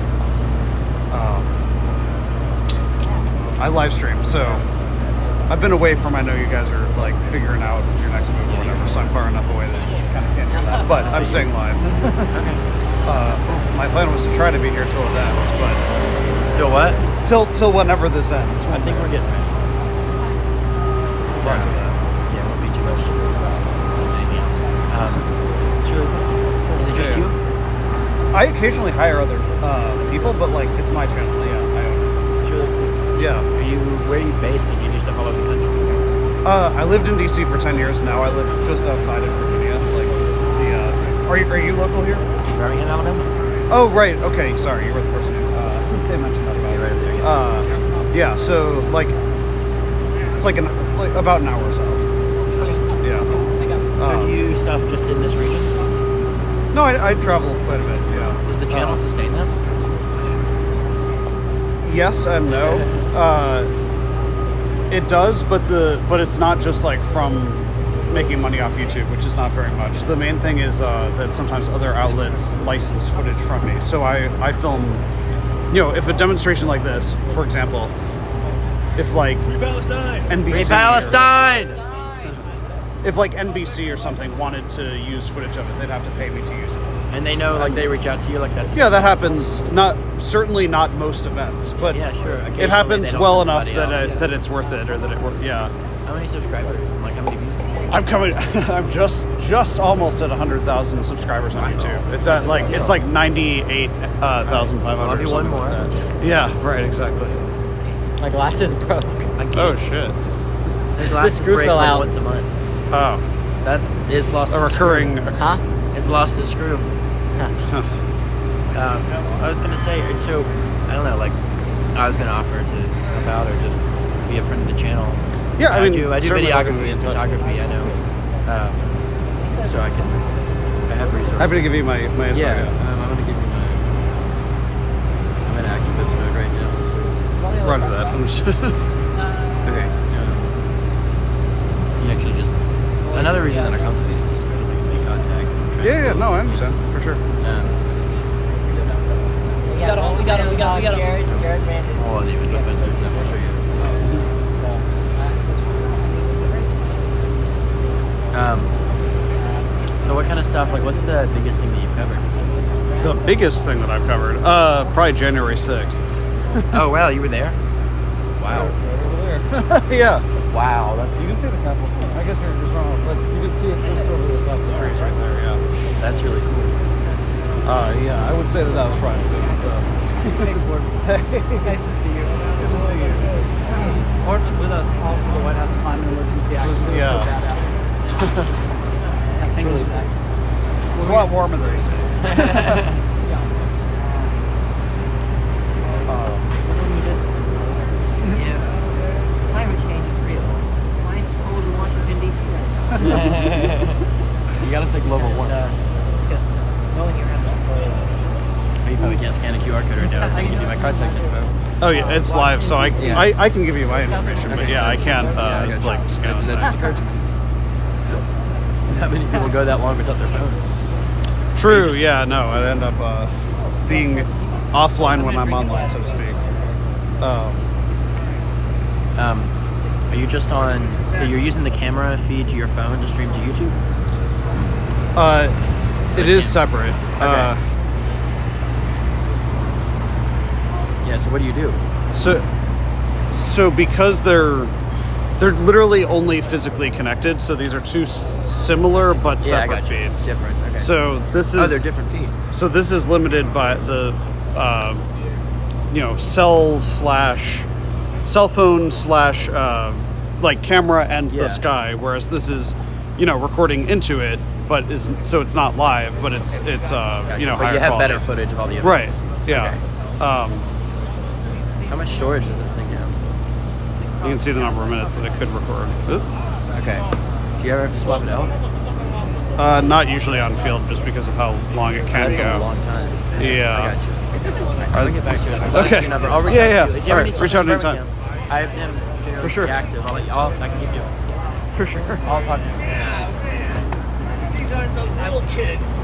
J: I live stream, so I've been away from. I know you guys are like figuring out your next move or whatever, so I'm far enough away that you kind of can't hear that. But I'm staying live. My plan was to try to be here till it ends, but
K: Till what?
J: till whenever this ends.
K: I think we're getting ready.
J: Right to that.
K: Yeah, it won't be too much. Anything else? It's really cool. Is it just
J: Yeah.
K: you?
J: I occasionally hire other people, but like it's my channel. Yeah, I own
K: It's really cool.
J: it. Yeah.
K: Where are you based? Like, do you do stuff all over the country?
J: I lived in DC for 10 years. Now I live just outside of Virginia. Like are you local here?
K: Birmingham, Alabama?
J: Oh right. Okay. Sorry, you were the person who they mentioned that about.
K: Yeah, right over there. Yeah.
J: Yeah. So like it's like about an hour south. Yeah.
K: So do you stuff just in this region?
J: No, I travel quite a bit. Yeah.
K: Does the channel sustain that?
J: Yes and no. It does, but it's not just like from making money off YouTube, which is not very much. The main thing is that sometimes other outlets license footage from me. So I film, if a demonstration like this, for example, if like NBC,
K: Free Palestine!
J: if like NBC or something wanted to use footage of it, they'd have to pay me to use it.
K: And they know, like, they reach out to you, like, that's...
J: Yeah, that happens. Certainly not most events, but
K: Yeah, sure. Occasionally
J: it happens
K: they don't
J: well
K: send
J: enough
K: somebody
J: that it's worth it, or that it works. Yeah,
K: How many subscribers? Like, how many views?
J: I'm coming. I'm just almost at 100,000 subscribers on YouTube. It's at like 98,500.
K: I'll do one more.
J: Like that. Yeah, right, exactly.
L: My glasses broke.
J: Oh shit.
K: His glasses
L: screw
K: break
L: fell
K: like
L: out.
K: once a month.
J: Oh,
K: That's his lost.
J: a
K: his
J: recurring.
L: Huh?
K: Screw. His lost his screw. I was gonna say, so I don't know, like I was gonna offer to help out or just be a friend of the channel.
J: Yeah, I mean,
K: do
J: certainly
K: videography and photography. I know, so I have resources.
J: Happy to give you my info,
K: Yeah, I'm gonna give you my. I'm in activist mode right now. So.
J: Roger that. I'm just
K: Okay. You actually just another reason that I come to these is just because it gives you contacts. And
J: yeah, no, I understand for sure.
L: We got him. Jared ran into
K: Oh, these are the fences. I'll show you. So what kind of stuff? Like, what's the biggest thing that you've covered?
J: The biggest thing that I've covered, probably January 6th.
K: Oh wow, you were there. Wow.
J: Over there. Yeah.
K: Wow, that's
J: You can see the Capitol. I guess you're wrong, but you can see it just over the top of the trees right there. Yeah.
K: that's really cool.
J: Yeah, I would say that was probably the biggest stuff.
E: Nice to see you.
J: Good to see you.
E: Ford was with us all for the White House climate emergency action. It was
J: Yeah.
E: so badass. That thing was back.
J: It was a lot warmer these days.
L: climate change is real. Why is it cold in Washington, D.C. right now?
K: You gotta say global warming.
L: Because no one here has a soil.
K: You probably can't scan a QR code right now. I was gonna give you my contact info.
J: Oh yeah, it's live, so I can give you my information, but
K: Okay,
J: yeah, I
K: that's-
J: can't
K: I got you.
J: like scan
K: That just occurred to me. Not many people go that long without their phones.
J: True, yeah, no, I end up being offline when I'm online, so to speak.
K: Are you just on? So you're using the camera feed to your phone to stream to YouTube?
J: It is separate.
K: Yeah. So what do you do?
J: So because they're literally only physically connected, so these are two similar but
K: Yeah, I
J: separate
K: got you.
J: feeds.
K: Different. Okay.
J: So this is
K: they're different feeds.
J: So this is limited by the cell phone slash like camera and
K: Yeah.
J: the sky, whereas this is recording into it, but so it's not live, but it's
K: Gotcha.
J: higher
K: But you have
J: quality.
K: better footage of all the
J: Right.
K: events.
J: Yeah.
K: Okay. How much storage does that thing have?
J: You can see the number of minutes that it could record. Oop.
K: Okay. Do you ever have to swap it out?
J: Not usually on field, just because of how long it can
K: That's
J: go.
K: a long time.
J: Yeah.
K: I got you. I'll get back to it.
J: Okay.
K: Your number. I'll reach
J: Yeah,
K: out
J: yeah.
K: to you. If you
J: All
K: ever
J: right.
K: need
J: Reach out
K: something
J: anytime.
K: from him, I have him generally
J: For sure.
K: be active. I can keep you.
J: For sure.
K: I'll talk to you.
I: These aren't those little kids.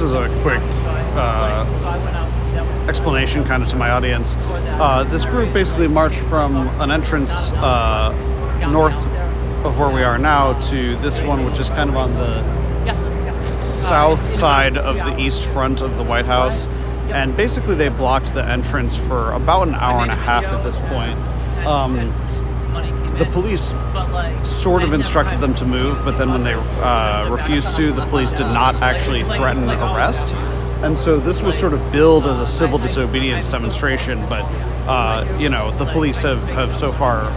J: just as a quick explanation kind of to my audience, this group basically marched from an entrance north of where we are now to this one, which is kind of on the south side of the east front of the White House. And basically they blocked the entrance for about an hour and a half at this point. The police sort of instructed them to move, but then when they refused to, the police did not actually threaten arrest. And so this was sort of billed as a civil disobedience demonstration, but the police have so far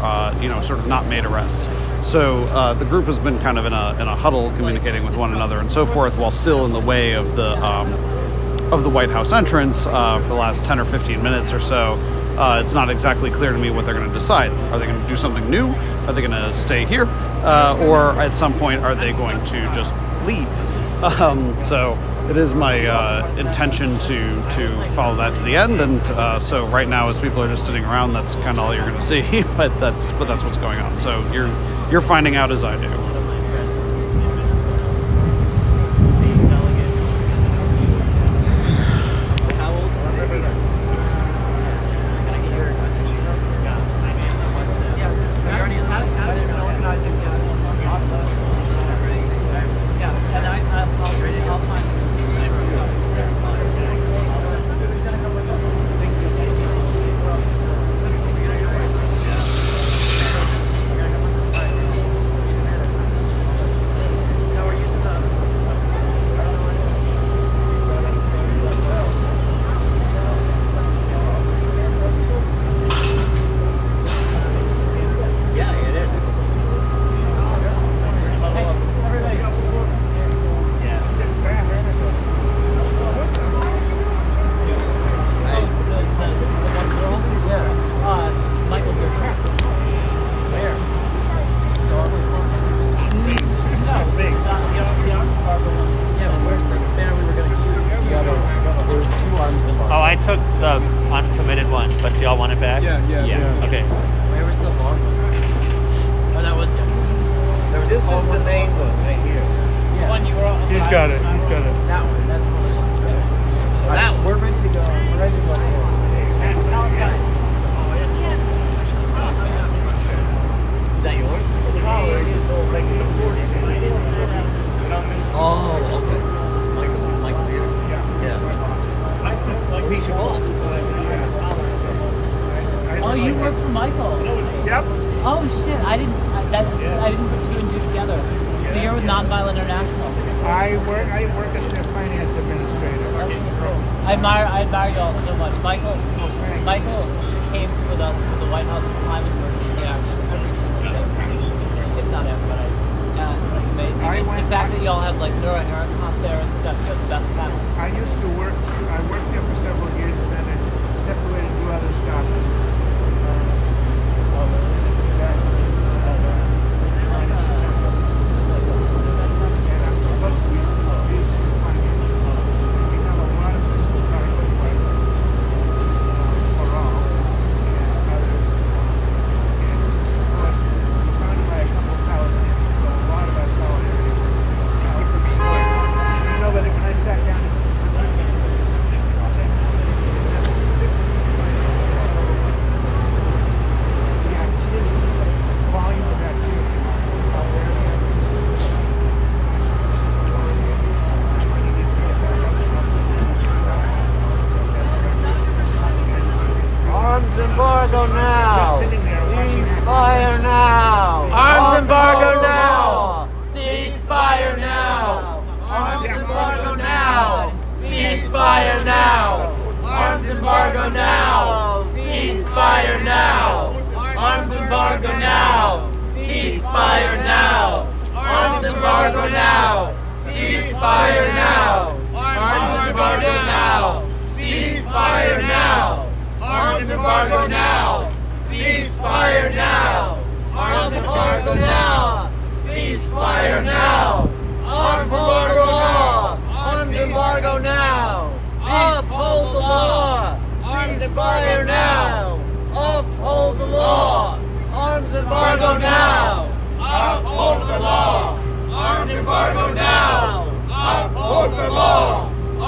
J: sort of not made arrests. So the group has been kind of in a huddle, communicating with one another and so forth, while still in the way of the White House entrance for the last 10 or 15 minutes or so. It's not exactly clear to me what they're going to decide. Are they going to do something new? Are they going to stay here? Or at some point, are they going to just leave? So it is my intention to follow that to the end. And so right now, as people are just sitting around, that's kind of all you're going to see. but that's what's going on. So you're finding out as I do.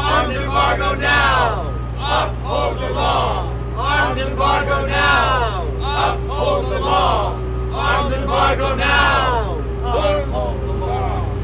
B: Arms embargo now! Uphold the law! Arms embargo now! Uphold the law! Arms embargo now! Uphold the law!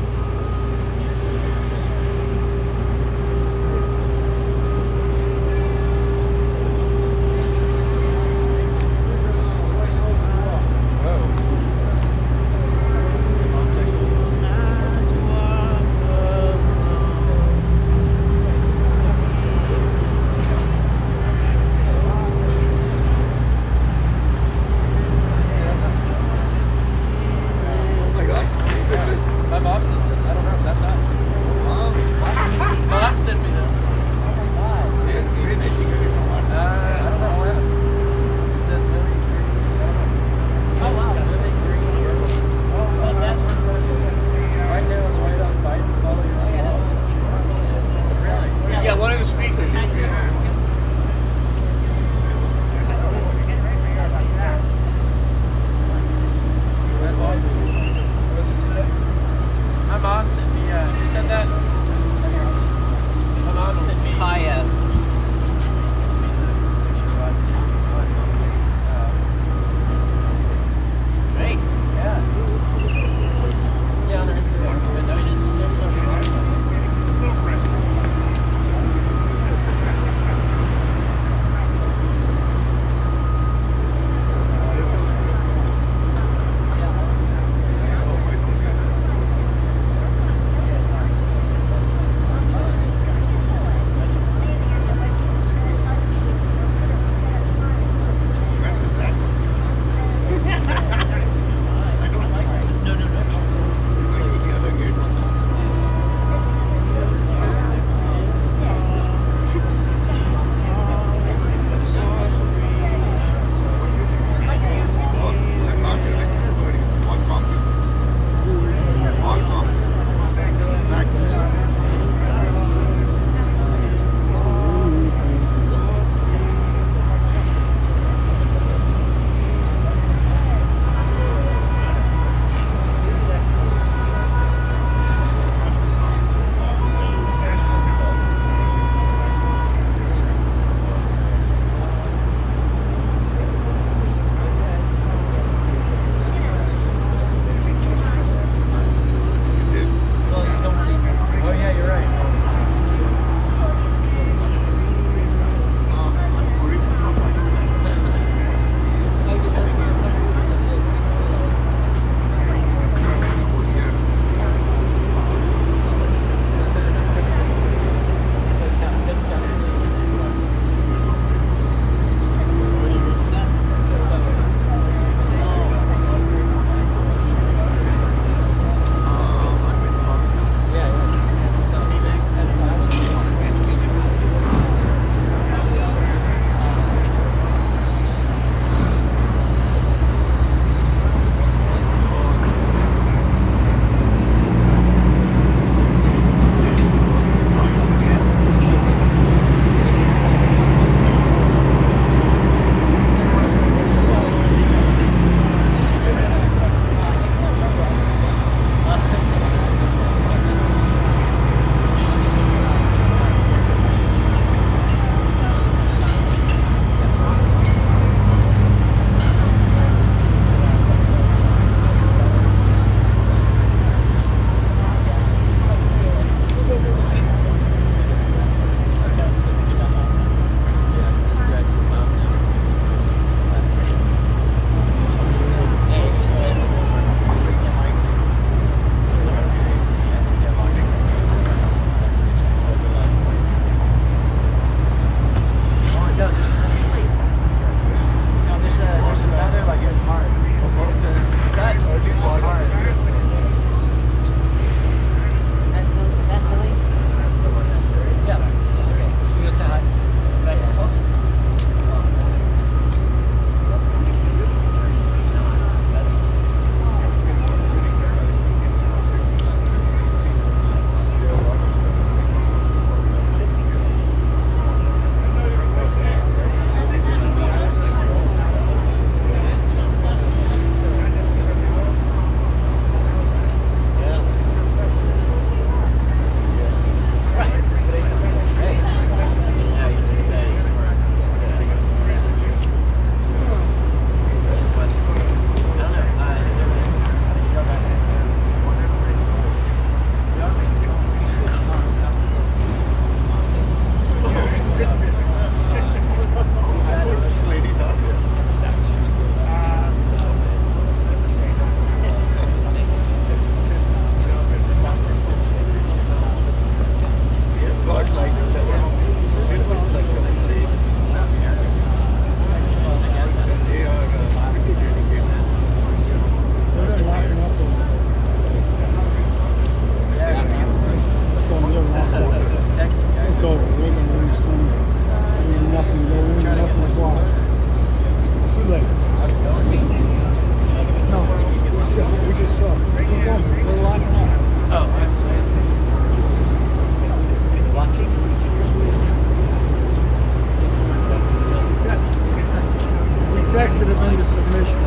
M: texted him into submission.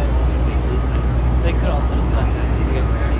C: They could also just let these guys speak.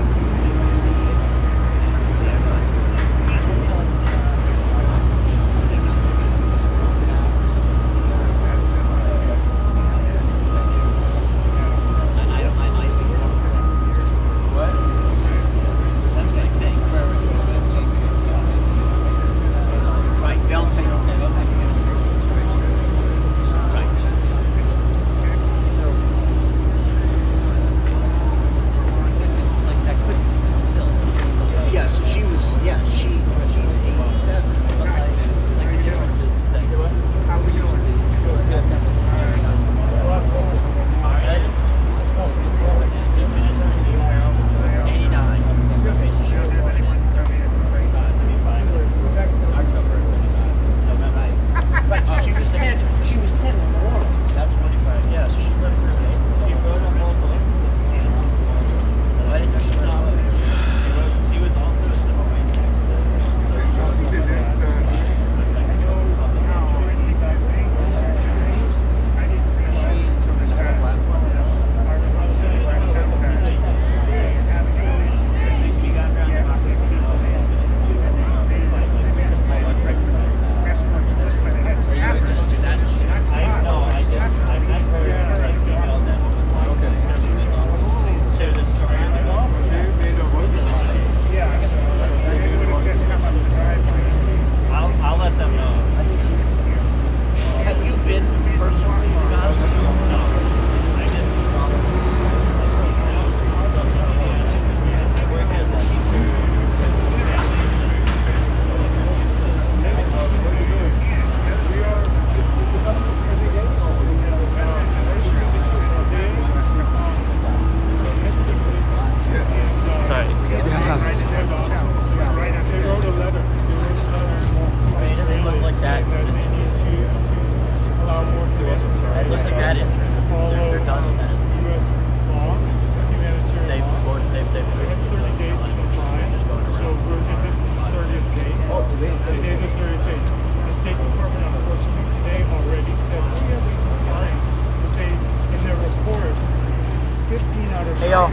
E: Hey y'all.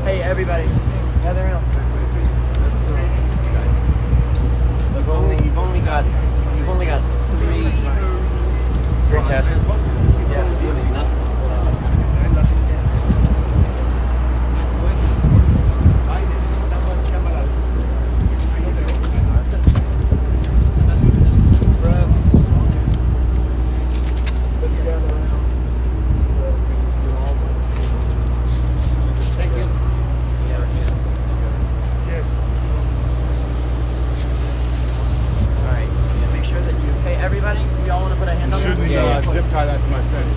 E: Hey everybody. Gather around.
L: You've only got three tests. Yeah.
J: Zip tie that to my face.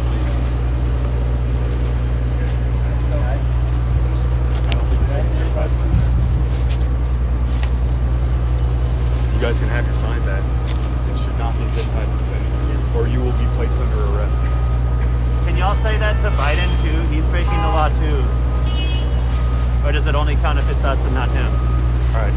J: You guys can have your sign back. It should not be zip tied to the face, or you will be placed under arrest.
G: Can y'all say that to Biden too? He's breaking the law too. Or does it only count if it's us and not him?
J: All right.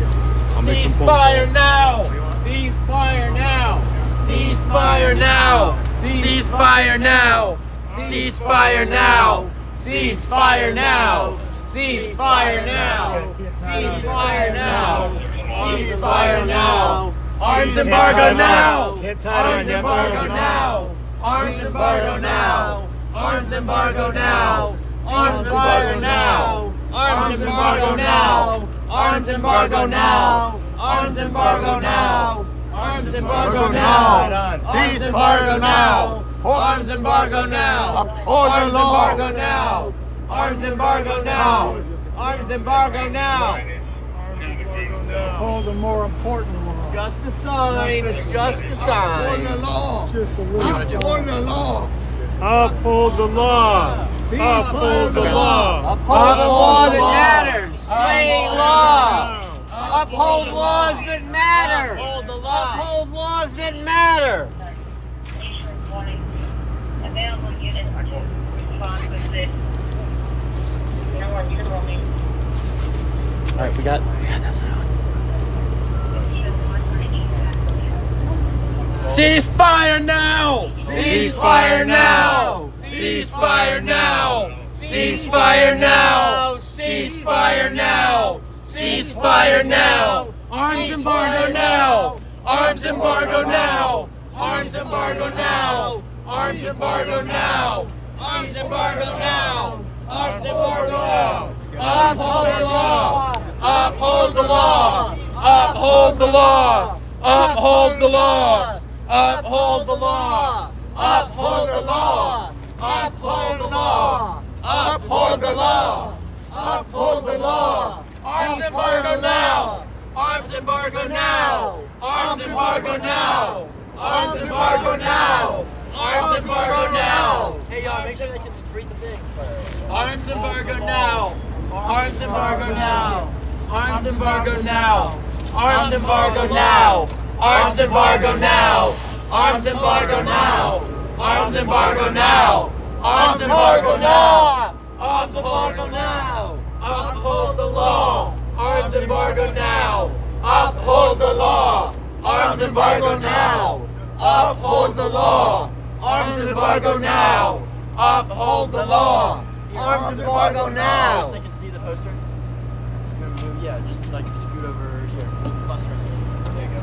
J: I'll make some
B: Ceasefire now! Ceasefire now! Ceasefire now! Ceasefire now! Ceasefire now! Ceasefire now! Ceasefire now! Ceasefire now! Ceasefire now! Arms embargo now! Arms embargo now! Arms embargo now! Arms embargo now! Arms embargo now! Arms embargo now! Arms embargo now! Arms embargo now! Arms embargo now! Ceasefire now! Arms embargo now!
M: Uphold the law!
B: Arms embargo now! Arms embargo now! Arms embargo now!
M: Uphold the more important law.
B: Just a sign, it's just a sign.
M: Uphold the law. Uphold the law.
H: Uphold the law. Uphold the law.
B: Uphold the law that matters. Plain law. Uphold laws that matter. Uphold the law. Uphold laws that matter.
N: Available units to respond with this.
K: Alright, we got that sign on.
B: Ceasefire now! Ceasefire now! Ceasefire now! Ceasefire now! Ceasefire now! Ceasefire now! Arms embargo now! Arms embargo now! Arms embargo now! Arms embargo now! Arms embargo now! Arms embargo now! Uphold the law! Uphold the law! Uphold the law! Uphold the law! Uphold the law! Uphold the law! Uphold the law! Uphold the law! Uphold the law! Arms embargo now! Arms embargo now! Arms embargo now! Arms embargo now! Arms embargo now!
C: Hey y'all, make sure they can read the thing first.
B: Arms embargo now! Arms embargo now! Arms embargo now! Arms embargo now! Arms embargo now! Arms embargo now! Arms embargo now! Arms embargo now! Uphold now! Uphold the law! Arms embargo now! Uphold the law! Arms embargo now! Uphold the law! Arms embargo now! Uphold the law! Arms embargo now!
C: They can see the poster. You're gonna move, yeah, just like scoot over here. Hold the cluster. There you go.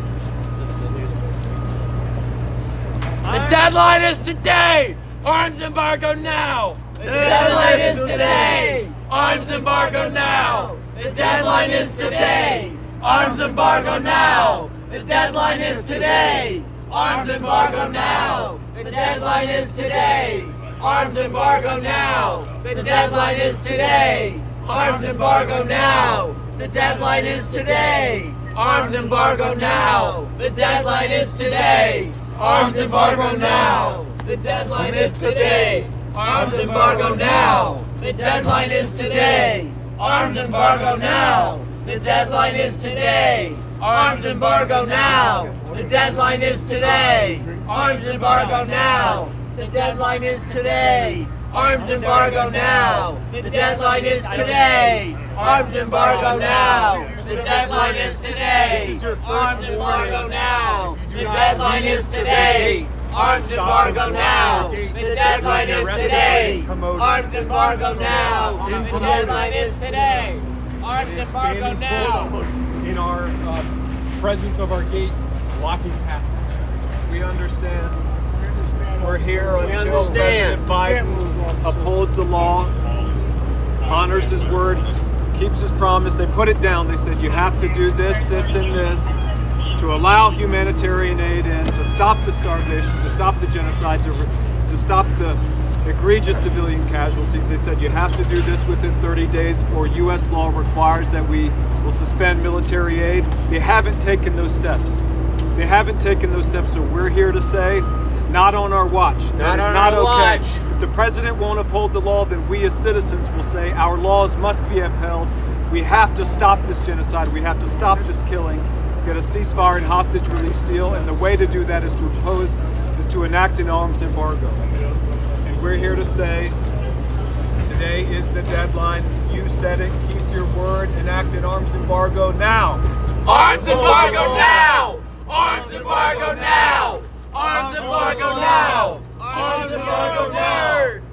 C: So the news.
B: The deadline is today! Arms embargo now! The deadline is today! Arms embargo now! The deadline is today! Arms embargo now! The deadline is today! Arms embargo now! The deadline is today! Arms embargo now! The deadline is today! Arms embargo now! The deadline is today! Arms embargo now! The deadline is today! Arms embargo now! The deadline is today! Arms embargo now! The deadline is today! Arms embargo now! The deadline is today! Arms embargo now! The deadline is today! Arms embargo now! The deadline is today! Arms embargo now! The deadline is today! Arms embargo now! The deadline is today! Arms embargo now! The deadline is today! Arms embargo now! The deadline is today! Arms embargo now! The deadline is today! Arms embargo now!
D: In our presence of our gate, blocking passage. We understand. We're here until President Biden upholds the law, honors his word, keeps his promise. They put it down. They said you have to do this, this, and this to allow humanitarian aid in, to stop the starvation, to stop the genocide, to stop the egregious civilian casualties. They said you have to do this within 30 days or U.S. law requires that we will suspend military aid. They haven't taken those steps. They haven't taken those steps, so we're here to say, not on our watch. That is not okay. If the president won't uphold the law, then we as citizens will say our laws must be upheld. We have to stop this genocide. We have to stop this killing, get a ceasefire and hostage release deal, and the way to do that is to enact an arms embargo. And we're here to say, today is the deadline. You said it, keep your word, enact an arms embargo now.
B: Arms embargo now! Arms embargo now! Arms embargo now! Arms embargo now!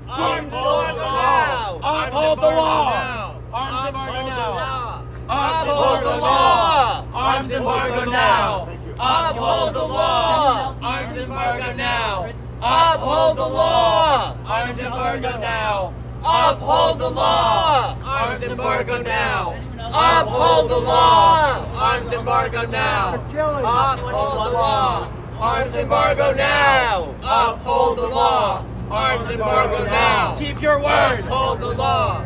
B: Arms embargo now! Uphold the law! Arms embargo now! Uphold the law! Arms embargo now! Uphold the law! Arms embargo now! Uphold the law! Arms embargo now! Uphold the law! Arms embargo now! Uphold the law! Arms embargo now! Uphold the law! Arms embargo now! Uphold the law! Arms embargo now! Keep your word! Uphold the law!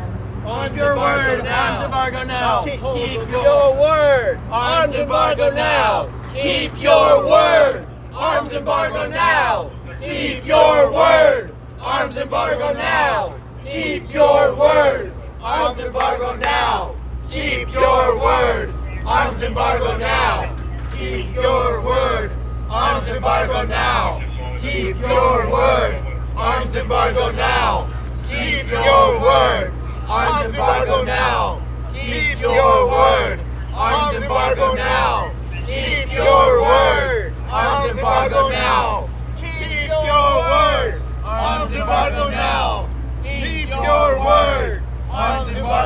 B: Keep your word! Arms embargo now! Keep your word! Arms embargo now! Keep your word! Arms embargo now! Keep your word! Arms embargo now! Keep your word! Arms embargo now! Keep your word! Arms embargo now! Keep your word! Arms embargo now! Keep your word! Arms embargo now! Keep your word! Arms embargo now! Keep your word! Arms embargo now! Keep your word! Arms embargo now! Keep your word! Arms embargo now!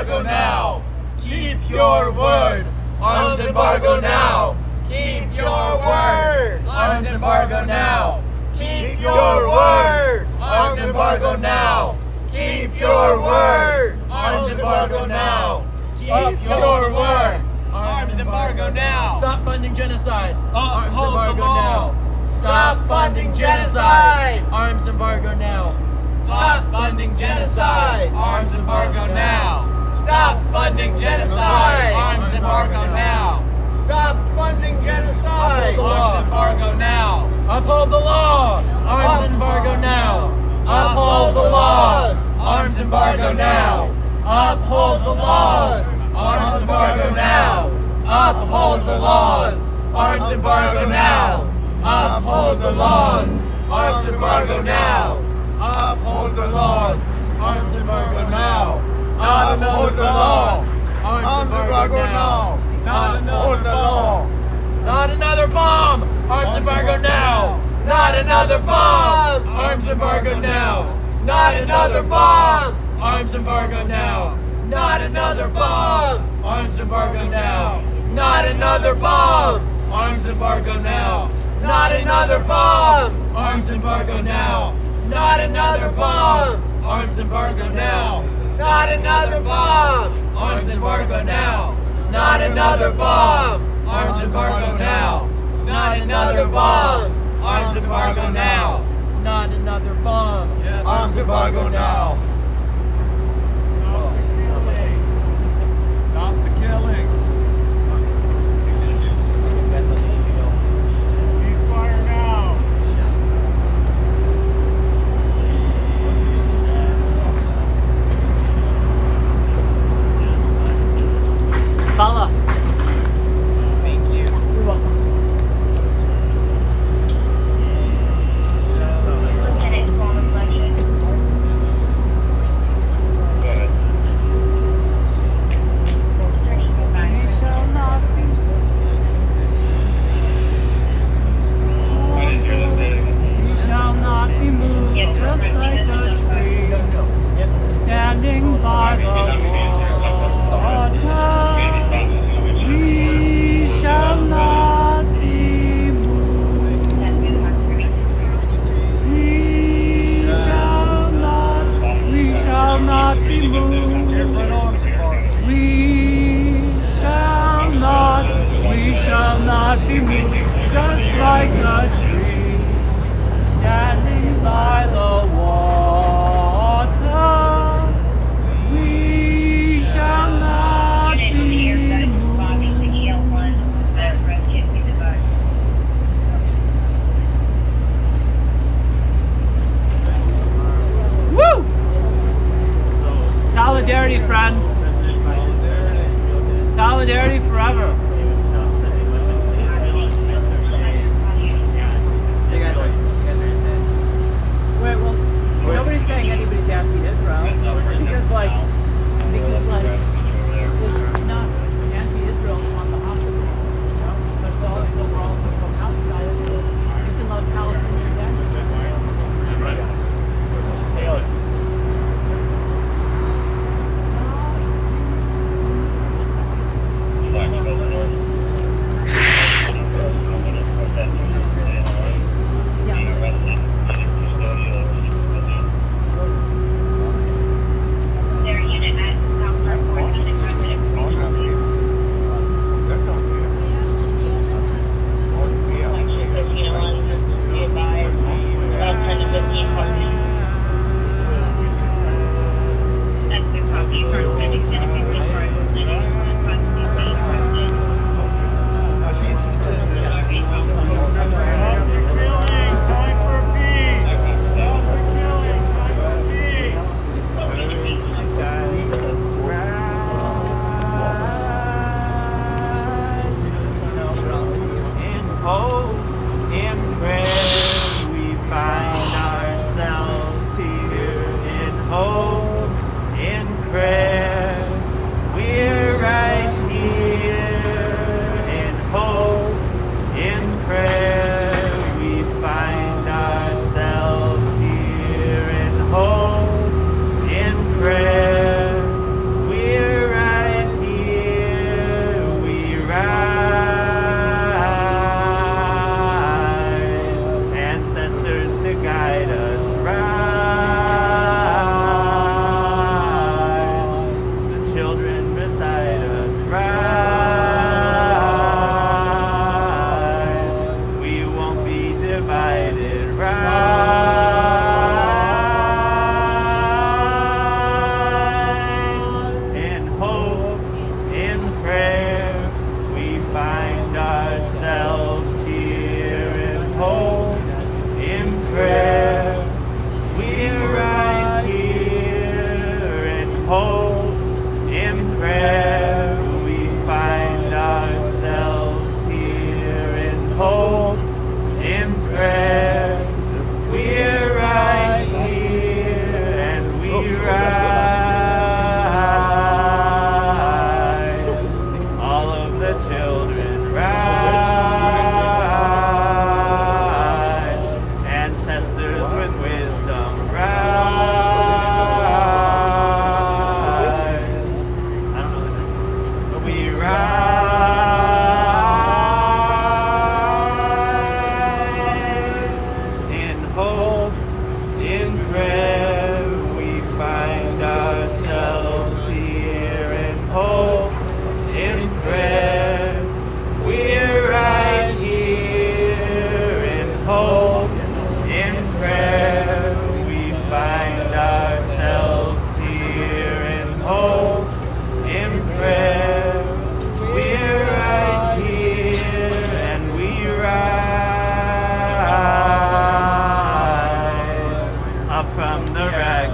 B: embargo now. Keep your word. Arms embargo now. Keep your word. Arms embargo now. Keep your word. Arms embargo now. Keep your word. Arms embargo now. Keep your word. Arms embargo now.
C: Stop funding genocide. Arms
B: Uphold the
C: embargo
B: law.
C: now.
B: Stop funding genocide.
C: Arms embargo now.
B: Stop funding genocide. Arms embargo now. Stop funding genocide. Arms embargo now. Stop funding genocide. Arms embargo now.
C: Uphold the law. Arms embargo now.
B: Uphold the laws. Arms embargo now. Uphold the laws. Arms embargo now. Uphold the laws. Arms embargo now. Uphold the laws. Arms embargo now. Uphold the laws. Arms embargo now. Uphold the laws.
C: Arms embargo now.
B: Uphold the law.
C: Not another bomb. Arms embargo now.
B: Not another bomb.
C: Arms embargo now.
B: Not another bomb.
C: Arms embargo now.
B: Not another bomb.
C: Arms embargo now.
B: Not another bomb.
C: Arms embargo now.
B: Not another bomb.
C: Arms embargo now.
B: Not another bomb.
C: Arms embargo now.
B: Not another bomb.
C: Arms embargo now.
B: Not another bomb.
C: Arms embargo now.
B: Not another bomb.
C: Arms embargo now. Not another bomb.
B: Arms embargo now.
D: Stop the killing.
H: Ceasefire now.
E: Paula.
C: Thank you.
E: You're welcome.
N: Lieutenant Colin Fletcher. Turning your back.
E: Shall not be moved,
N: Yes,
E: just
N: Reverend.
E: like a tree, standing by the water. We shall not be moved. We shall not be moved. We shall not be moved, just like a tree, standing by the water. We shall not be moved.
N: Bombing the EL1, rocket with the bug.
E: Woo! Solidarity, friends. Solidarity forever. Wait, well, nobody's saying anybody's anti-Israel because, like, it's not anti-Israel on the opposite, you know. But it's all we're all from outside of it. You can love Palestinians and
N: Their unit at South Park,
E: we're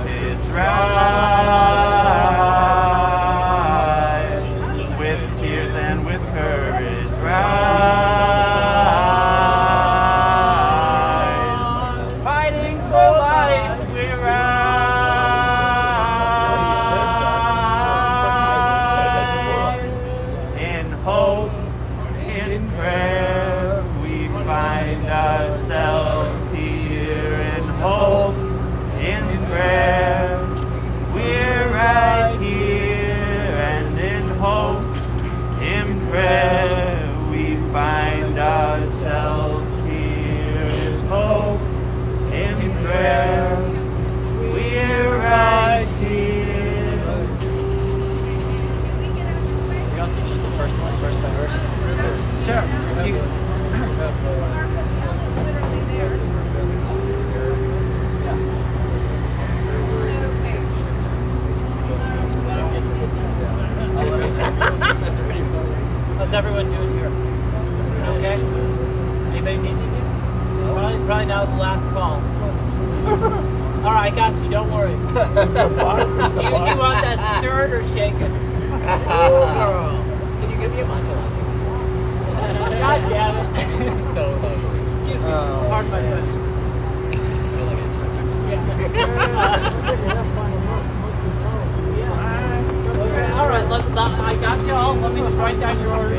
O: heritage rise. With tears and with courage rise. Fighting for life we rise. In hope, in prayer, we find ourselves here. In hope, in prayer, we're right here. And in hope, in prayer, we find ourselves here. In hope, in prayer, we're right here.
K: You want to teach us the first one, verse by verse?
E: Sure.
K: That's pretty funny.
E: How's everyone doing here? Okay? Anybody need anything? Probably now is the last call. Alright, I got you, don't worry. Do you want that stirred or shaken?
K: Oh, girl. Can you give me a matcha latte?
E: God damn it.
K: So lovely.
E: Excuse me. Pardon my French. Okay, alright, I got you all. Let me just write down your orders.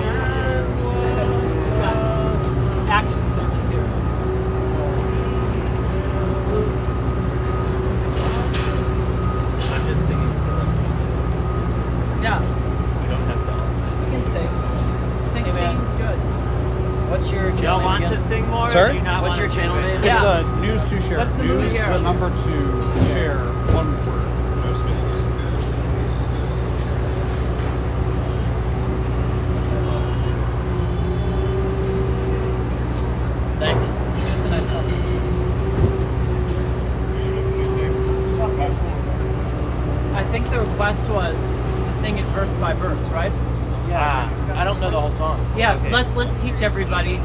E: Action service here.
O: I'm just singing because I'm
E: Yeah,
O: we don't have dolls.
E: we can sing.
K: Hey, man.
E: Sing's good.
K: What's your
O: Y'all
K: channel
O: want
K: name
O: to
K: again?
O: sing more?
J: Sir?
O: Or do you not
K: What's
O: want
K: your
O: to
K: channel
O: sing?
K: name?
J: It's
E: Yeah.
J: news to share.
E: What's the movie
J: News
E: here?
J: the number to share. One word. No spaces.
K: Thanks.
E: That's a nice song. I think the request was to sing it verse by verse, right?
O: Yeah.
K: I don't know the whole song.
E: Yeah, so
O: Okay.
E: let's teach everybody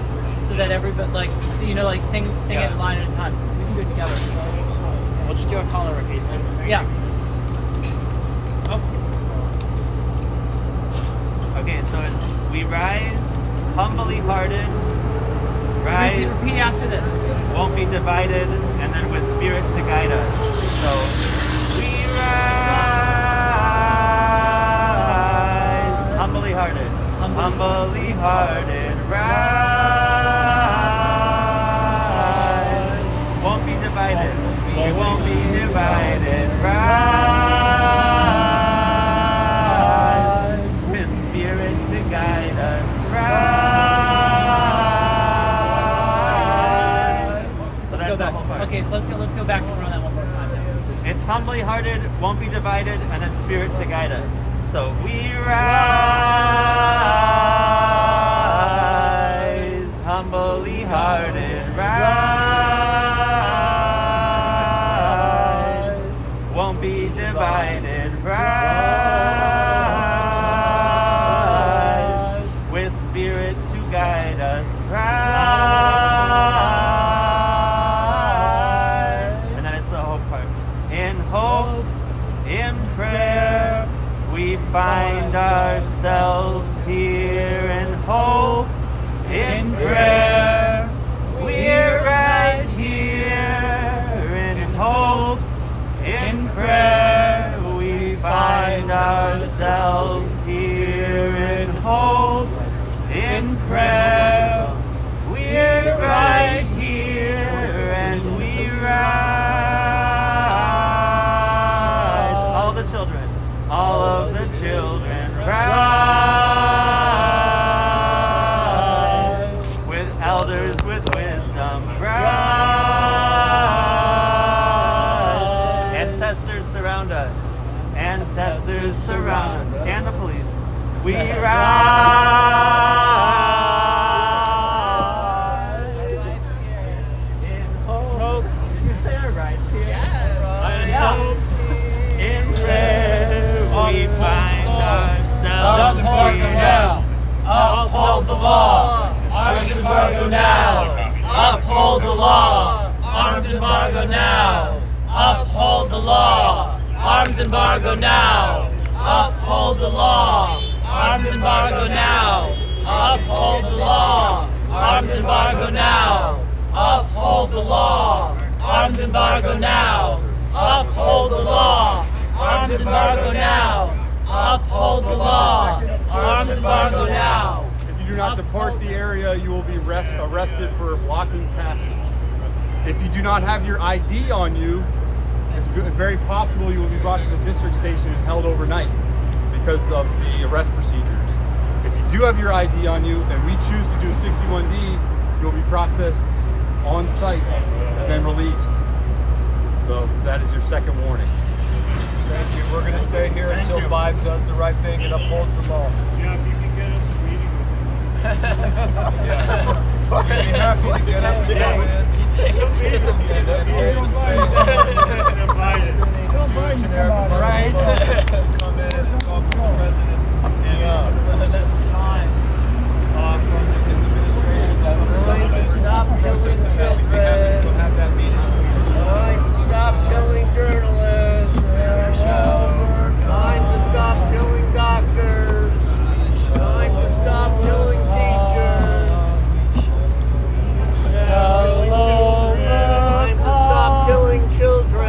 E: so that everybody sing
O: Yeah.
E: it a line at a time. We can do it together.
K: We'll just do a call and repeat.
E: Yeah. Oh,
O: Okay, so it's we rise, humbly hearted, rise,
E: repeat after this.
O: won't be divided, and then with spirit to guide us. So we rise, humbly hearted, humbly hearted, rise, won't be divided, we won't be divided, rise, with spirit to guide us, rise. So that's
E: Go
O: the
E: back.
O: whole part.
E: Okay, so let's go back and run that one more time.
O: It's humbly hearted, won't be divided, and then spirit to guide us. So we rise, humbly hearted, rise, won't be divided, rise, with spirit to guide us, rise. And then it's the hope part. In hope, in prayer, we find ourselves here. In hope, in prayer, we're right here. In hope, in prayer, we find ourselves here. In hope, in prayer, we're right here. And we rise. All the children, all of the children rise. With elders with wisdom rise. Ancestors surround us. Ancestors surround us. And the police. We rise. In hope. You say it right. In hope. In prayer. We find ourselves here.
B: Uphold the law. Arms embargo now. Uphold the law. Arms embargo now. Uphold the law. Arms embargo now. Uphold the law. Arms embargo now. Uphold the law. Arms embargo now. Uphold the law. Arms embargo now. Uphold the law. Arms embargo now. Uphold the law. Arms embargo now.
P: If you do not depart the area, you will be arrested for blocking passage. If you do not have your ID on you, it's very possible you will be brought to the district station and held overnight because of the arrest procedures. If you do have your ID on you and we choose to do a 61D, you'll be processed on site and then released. So that is your second warning.
D: Thank you. We're going to stay here until Vibe does the right thing and upholds the law.
H: Yeah, if you can get us a meeting with him.
D: We're really happy to get up there with it.
I: He's saying he'll get us a meeting.
M: Tell Biden to come out.
D: Right. Come in and talk to the president and that's time from his administration that
I: Stop killing children.
D: have that meeting.
I: Stop killing journalists. Time to stop killing doctors. Time to stop killing teachers. Time to stop killing children.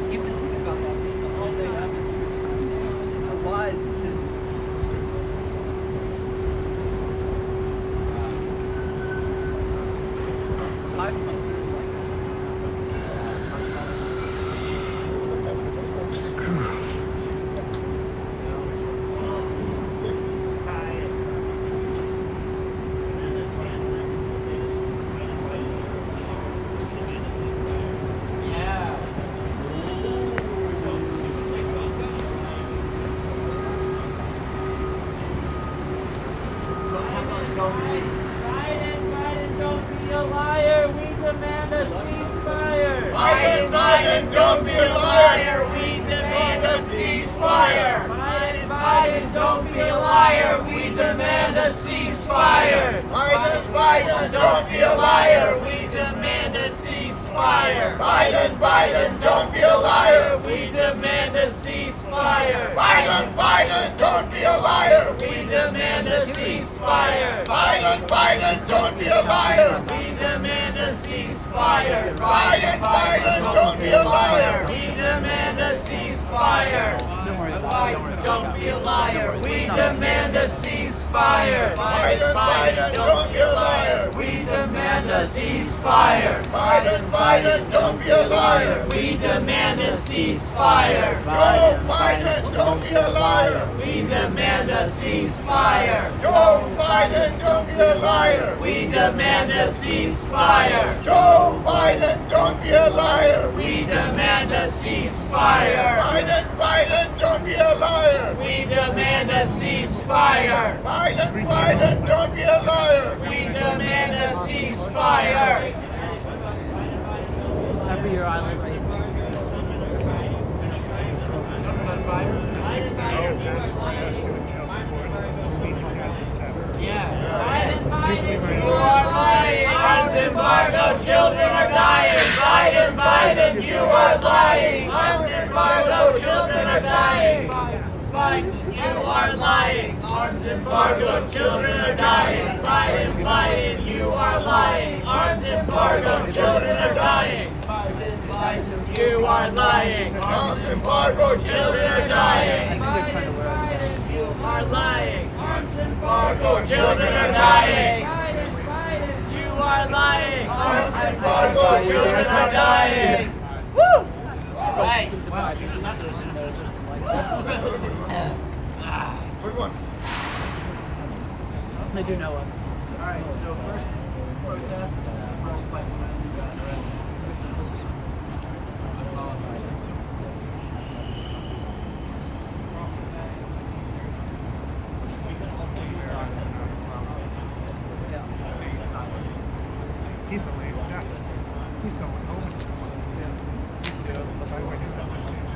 O: Biden, don't be a liar. We demand a ceasefire.
B: Biden, don't be a liar. We demand a ceasefire.
O: Biden, don't be a liar. We demand a ceasefire.
B: Biden, don't be a liar. We demand a ceasefire. Biden, don't be a liar.
O: We demand a ceasefire.
B: Biden, don't be a liar.
O: We demand a ceasefire.
B: Biden, don't be a liar.
O: We demand a ceasefire.
B: Biden, don't be a liar.
O: We demand a ceasefire. Don't be a liar. We demand a ceasefire.
B: Biden, don't be a liar.
O: We demand a ceasefire.
B: Biden, don't be a liar.
O: We demand a ceasefire.
B: Joe Biden, don't be a liar.
O: We demand a ceasefire.
B: Joe Biden, don't be a liar.
O: We demand a ceasefire.
B: Joe Biden, don't be a liar.
O: We demand a ceasefire.
B: Biden, don't be a liar.
O: We demand a ceasefire.
B: Biden, don't be a liar.
O: We demand a ceasefire.
L: After your island, right?
O: You are lying. Arms embargo. Children are dying. Biden, you are lying. Arms embargo. Children are dying. You are lying. Arms embargo. Children are dying. Biden, you are lying. Arms embargo. Children are dying. Biden, you are lying.
B: Arms embargo,
O: Children are dying. You are lying. Arms embargo. Children are dying. You are lying. Arms embargo. Children are dying. Woo! Right.
B: Good one.
L: They do know us.
C: Alright, so first protest, first fight.
H: He's a lame guy. He's going home in 2 months. But I went in that this game.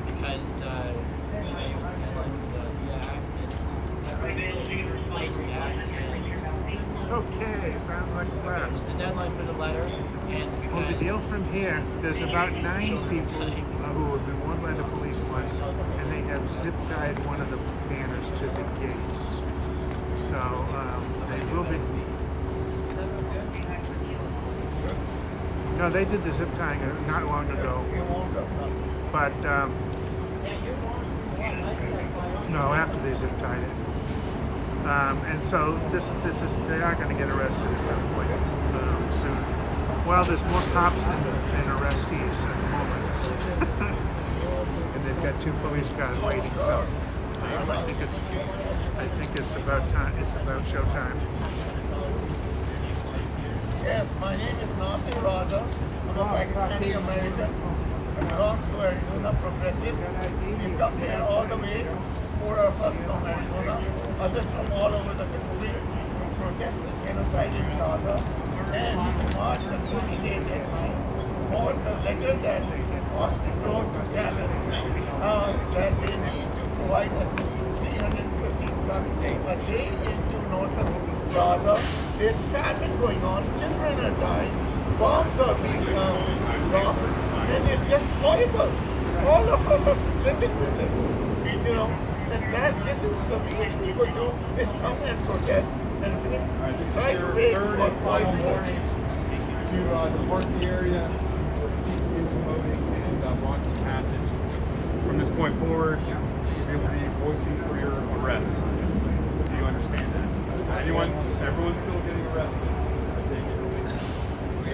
K: Because the today was the deadline for the Act and
H: Okay, sounds like a plan.
K: the deadline for the letter and
H: Well, the deal from here, there's about 9 people who have been warned by the police once, and they have zip-tied one of the banners to the gates. So, they will be... No, they did the zip tying not long ago. But, no, after they zip tied it. And so this is they are going to get arrested at some point soon. Well, there's more cops than arrestees at the moment, and they've got 2 police cars waiting. So I think it's about time. It's about showtime.
B: Yes, my name is Nasir Raza. I'm a Pakistani American. I belong to Arizona Progressive. We come here all the way. 4 of us from Arizona, others from all over the country to protest the genocide in Gaza and to mark the 30-day deadline for the letter that Austin wrote to Gallup that they need to provide at least 350 trucks a day into northern Gaza. There's famine going on, children are dying, bombs are being dropped, and it's just horrible. All of us are stricken with this, you know. And this is the least we could do is come and protest and try to wait for
P: Final warning to depart the area or cease intermoding and blocking passage. From this point forward, we will be voicing for your arrests. Do you understand that? Everyone's still getting arrested. I take it.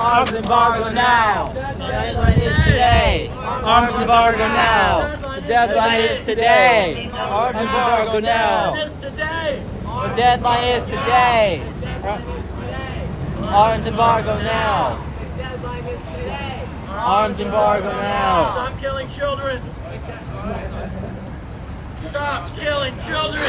O: Arms embargo now. The deadline is today. Arms embargo now. The deadline is today. Arms embargo now. The deadline is today. Arms embargo now. Arms embargo now.
B: Stop killing children. Stop killing children.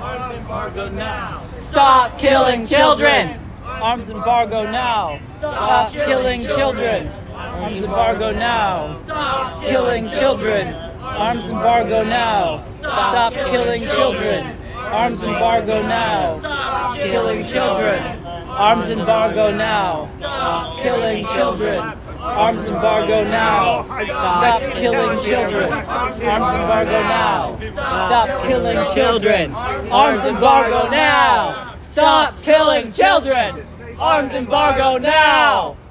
B: Arms embargo now.
O: Stop killing children. Arms embargo now. Stop killing children. Arms embargo now. Stop killing children. Arms embargo now. Stop killing children. Arms embargo now. Stop killing children. Arms embargo now. Stop killing children. Arms embargo now. Stop killing children. Arms embargo now. Stop killing children. Arms embargo now. Stop killing children. Arms embargo now.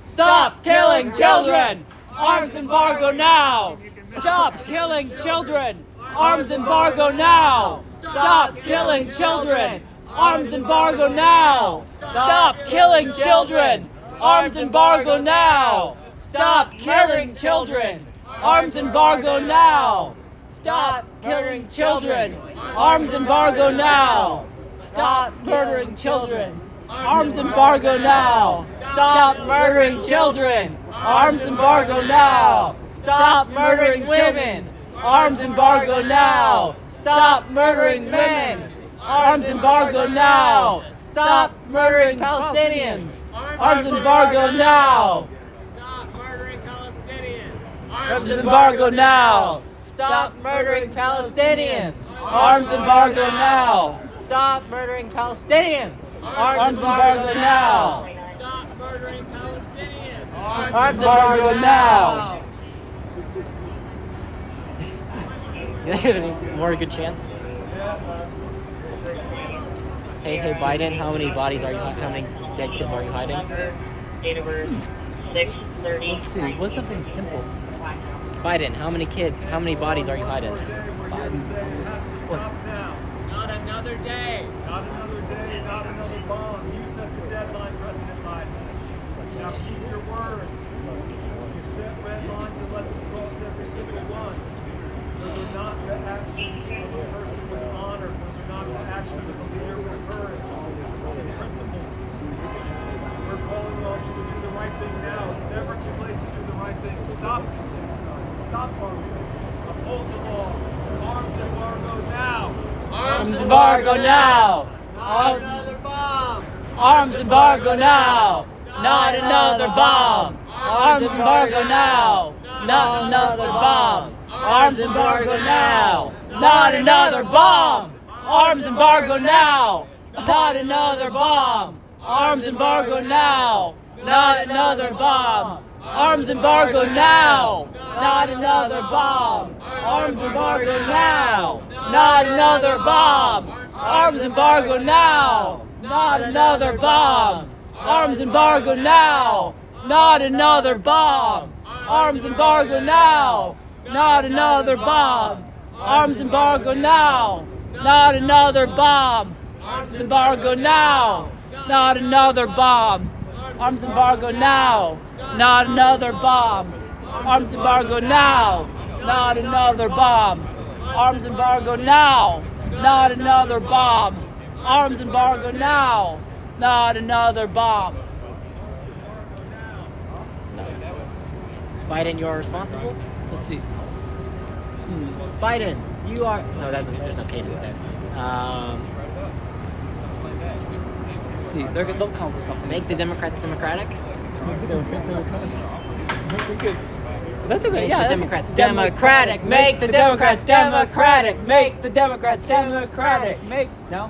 O: Stop killing children. Arms embargo now. Stop killing children. Arms embargo now. Stop killing children. Arms embargo now. Stop killing children. Arms embargo now. Stop killing children. Arms embargo now. Stop killing children. Arms embargo now. Stop murdering children. Arms embargo now. Stop murdering children. Arms embargo now. Stop murdering women. Arms embargo now. Stop murdering men. Arms embargo now. Stop murdering Palestinians. Arms embargo now. Arms embargo now. Stop murdering Palestinians. Arms embargo now. Stop murdering Palestinians. Arms embargo now.
B: Stop murdering Palestinians.
O: Arms embargo now.
L: You have any more good chance? Hey Biden, how many bodies are you? How many dead kids are you hiding?
N: Date of birth 6/30.
O: Let's see. What's something simple?
L: Biden, how many kids? How many bodies are you hiding?
B: Not another day.
D: Not another day, not another bomb. You set the deadline, President Biden. Now keep your word. You set red lines and let them cross every single one. Those are not the actions of a person with honor. Those are not the actions of a leader with courage and principles. We're calling on you to do the right thing now. It's never too late to do the right thing. Stop it. Stop bombing. Uphold the law. Arms embargo now.
O: Arms embargo now.
B: Another bomb.
O: Arms embargo now. Not another bomb. Arms embargo now. Not another bomb. Arms embargo now. Not another bomb. Arms embargo now. Not another bomb. Arms embargo now. Not another bomb. Arms embargo now. Not another bomb. Arms embargo now. Not another bomb. Arms embargo now. Not another bomb. Arms embargo now. Not another bomb. Arms embargo now. Not another bomb. Arms embargo now. Not another bomb. Arms embargo now. Not another bomb. Arms embargo now. Not another bomb. Arms embargo now. Not another bomb. Arms embargo now. Not another bomb. Arms embargo now. Not another bomb.
L: Biden, you're responsible?
O: Let's see.
L: Biden, you are... No, there's no cadence there.
O: Let's see. They'll come up with something.
L: Make the Democrats democratic?
O: That's okay.
L: Make
O: Yeah.
L: the Democrats democratic. Make the Democrats democratic. Make the Democrats democratic.
O: Make
L: No?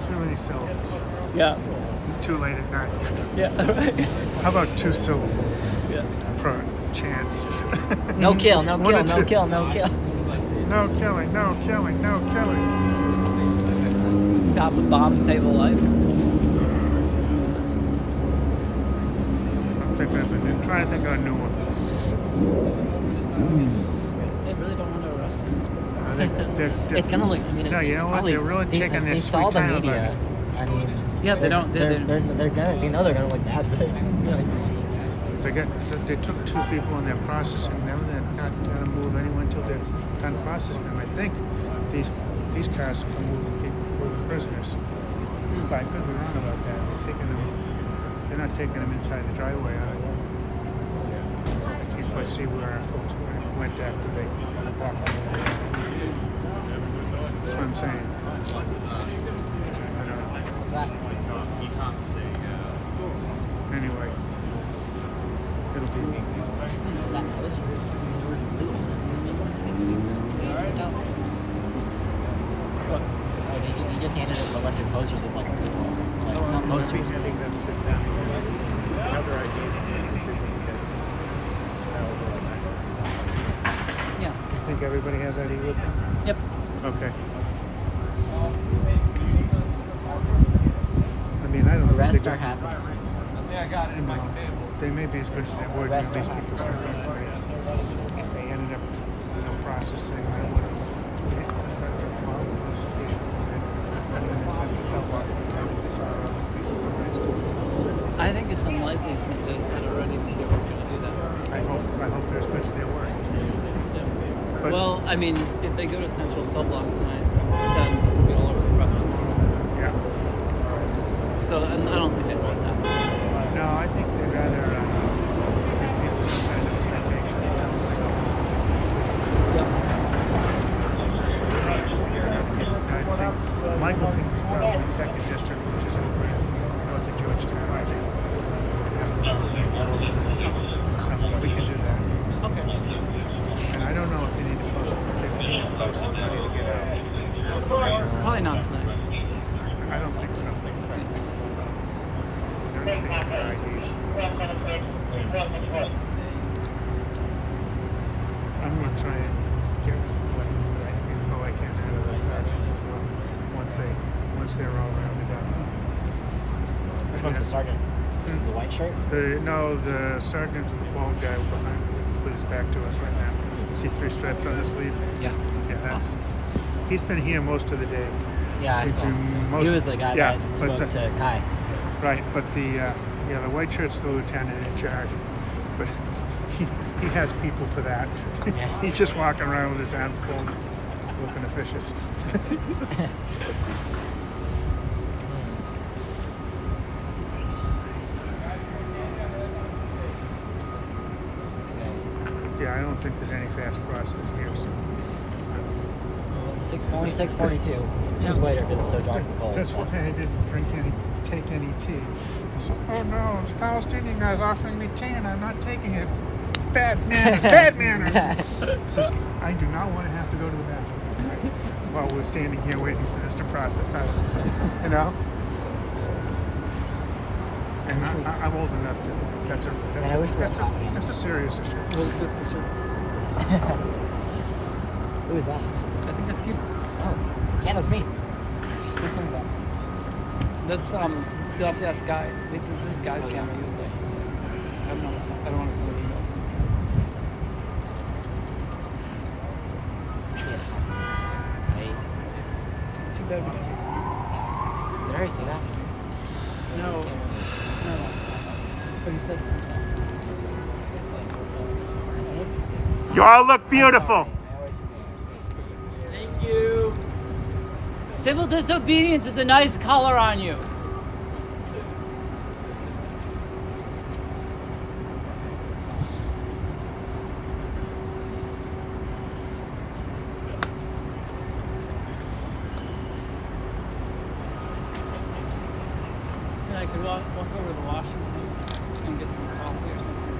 H: Too many syllables.
O: Yeah.
H: Too late at night.
O: Yeah. Right.
H: How about 2 syllables?
O: Yeah.
H: Per chance.
L: No kill, no
H: One
L: kill,
H: or
L: no
H: two.
L: kill, no kill.
H: No killing, no killing, no killing.
O: Stop a bomb, save a life.
H: Try to think of a new one.
O: They really don't want to arrest us.
L: It's gonna look. I mean,
H: No, you
L: it's
H: know what?
L: probably,
H: They're really taking
L: they
H: this
L: saw
H: sweet
L: the
H: time
L: media.
H: about it.
L: I mean,
K: Yeah, they don't.
L: They're gonna. They know they're gonna look bad, but
H: They took 2 people and they're processing them. They're not going to move anyone until they're done processing them. I think these cars are for moving prisoners. But I could be wrong about that. They're not taking them inside the driveway, are they? I can't quite see where our folks went after they walked over. That's what I'm saying. I don't know.
L: what's that?
H: Anyway, it'll be neat.
L: Is that yours blue? Oh, he just handed us a bunch of posters with like not posters.
H: Yeah. You think everybody has ID with them?
K: Yep.
H: Okay. I mean, I don't know.
L: Arrests are happening.
P: Yeah, I got it in my table.
H: They may be as good as they would. These people start to operate. If they ended up, processing, they would have.
K: I think it's unlikely since they said already that they weren't going to do that.
H: I hope they're as good as they were. But
K: well, I mean, if they go to Central Subblock tonight, then this will be all over the press tomorrow.
H: Yeah.
K: So, and I don't think they want that.
H: No, I think they'd rather give people some kind of citation. I think Michael thinks it's probably 2nd District, which is over north of Georgetown, I think. Something, we can do that.
K: Okay.
H: And I don't know if you need to post somebody to get out.
K: Probably not tonight.
H: I don't think so. They're taking their IDs. I'm going to try and get what info I can out of the sergeant once they're all rounded up.
L: Which one's the sergeant? The white shirt?
H: No, the sergeant's the bald guy behind with his back to us right now. See 3 stripes on the sleeve?
K: Yeah.
H: Yeah, that's. He's been here most of the day.
L: Yeah, I saw him. He was the guy that spoke to Kai.
H: Right, but the white shirt's the lieutenant in charge. But he has people for that.
L: Yeah.
H: He's just walking around with his hand full, looking officious. Yeah, I don't think there's any fast process here. So.
L: It's only 6:42. Seems later because it's so dark and cold.
H: That's why I didn't take any tea. So, oh no, this Palestinian guy's offering me tea and I'm not taking it. Bad manners, bad manners. Says, I do not want to have to go to the bathroom while we're standing here waiting for this to process. You know? And I'm old enough to. That's a serious issue.
K: What is this picture?
L: Who is that?
K: I think that's you.
L: Oh, yeah, that's me. Who's some of that?
K: That's you'll have to ask Guy. This is Guy's camera. He was there. I don't want to send it. Too bad we didn't.
L: Did I already see that?
K: No. But you said
H: You all look beautiful.
K: Thank you. Civil disobedience is a nice color on you. And I could walk over to Washington and get some coffee or something.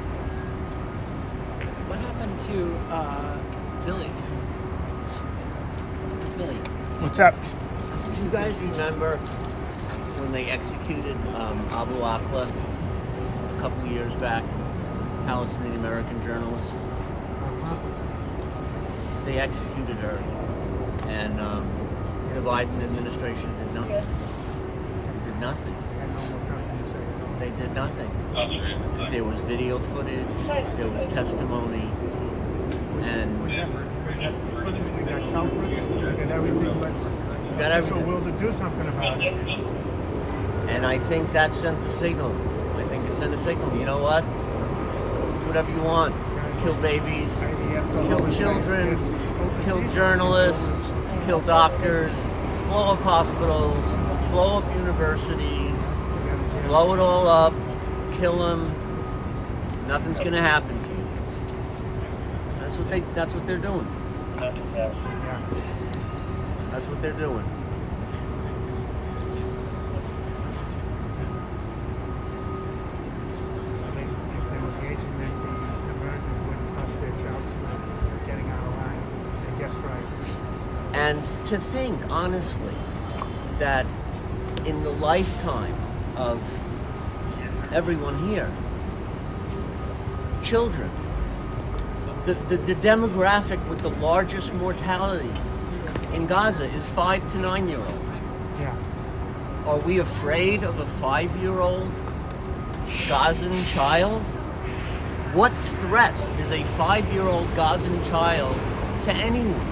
K: What happened to Billy?
L: Where's Billy?
H: What's up?
Q: Do you guys remember when they executed Abu Akla a couple of years back, Palestinian American journalist? They executed her, and the Biden administration did nothing. They did nothing. They did nothing. There was video footage, there was testimony, and
H: We got culprits, we got everything, but
Q: got everything.
H: so will to do something about it.
Q: And I think that sent a signal. I think it sent a signal. You know what? Do whatever you want. Kill babies, kill children, kill journalists, kill doctors, blow up hospitals, blow up universities, blow it all up, kill them. Nothing's gonna happen to you. That's what they're doing. That's what they're doing.
H: If they were engaging, then the Americans wouldn't bust their jobs for getting out of line. I guess right.
Q: And to think, honestly, that in the lifetime of everyone here, children, the demographic with the largest mortality in Gaza is 5 to 9 year olds.
H: Yeah.
Q: Are we afraid of a 5-year-old Gazan child? What threat is a 5-year-old Gazan child to anyone?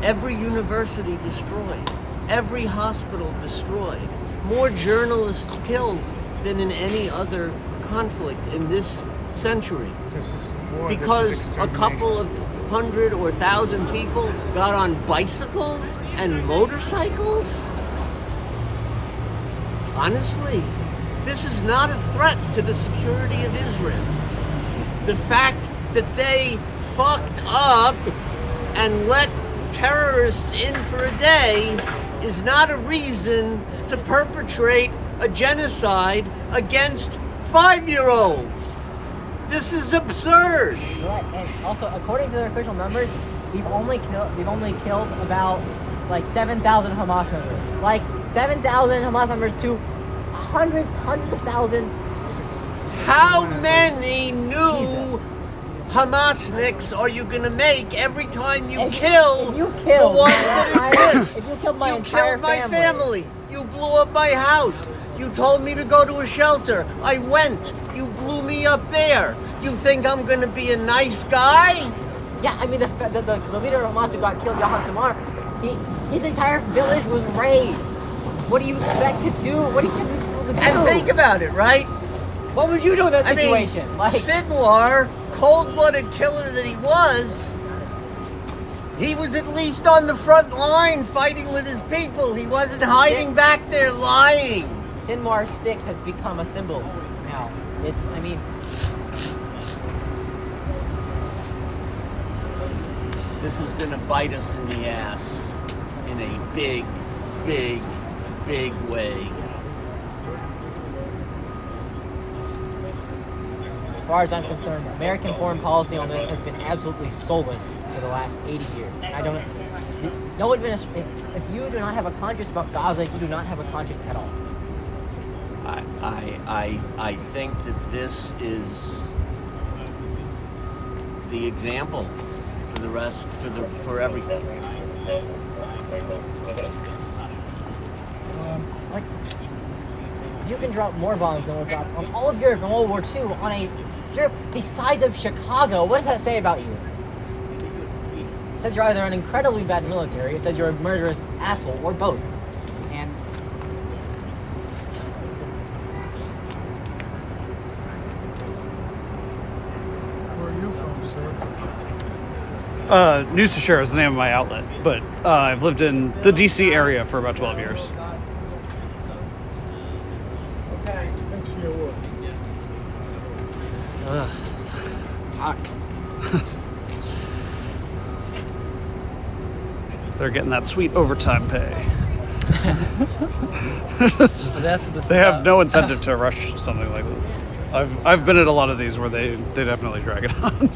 Q: Every university destroyed, every hospital destroyed, more journalists killed than in any other conflict in this century. Because a couple of 100 or 1,000 people got on bicycles and motorcycles? Honestly, this is not a threat to the security of Israel. The fact that they fucked up and let terrorists in for a day is not a reason to perpetrate a genocide against 5-year-olds. This is absurd.
L: Right, and also according to their official numbers, we've only killed about like 7,000 Hamas members. Like 7,000 Hamas members to hundreds of thousands.
Q: How many new Hamasniks are you gonna make every time you kill the ones that exist?
L: If you killed my
Q: entire family. You blew up my house. You told me to go to a shelter. I went. You blew me up there. You think I'm gonna be a nice guy?
L: Yeah, I mean the leader of Hamas who got killed, Yahya Samar, his entire village was razed. What do you expect to do? What do you expect people to do?
Q: And think about it, right?
L: What would you do in that situation?
Q: Sinwar, cold-blooded killer that he was at least on the front line fighting with his people. He wasn't hiding back there lying.
L: Sinwar's stick has become a symbol now.
Q: This is gonna bite us in the ass in a big, big, big way.
L: As far as I'm concerned, American foreign policy on this has been absolutely soulless for the last 80 years. And if you do not have a conscience about Gaza, you do not have a conscience at all.
Q: I think that this is the example for the rest, for everything.
L: If you can drop more bombs than were dropped on all of Europe in World War II on a strip the size of Chicago, what does that say about you? It says you're either an incredibly bad military, it says you're a murderous asshole, or both. And
M: Where are you from, sir?
J: News to Share is the name of my outlet, but I've lived in the DC area for about 12 years.
M: Thanks for your work.
J: Fuck. They're getting that sweet overtime pay. They have no incentive to rush something like that. I've been at a lot of these where they definitely drag it on.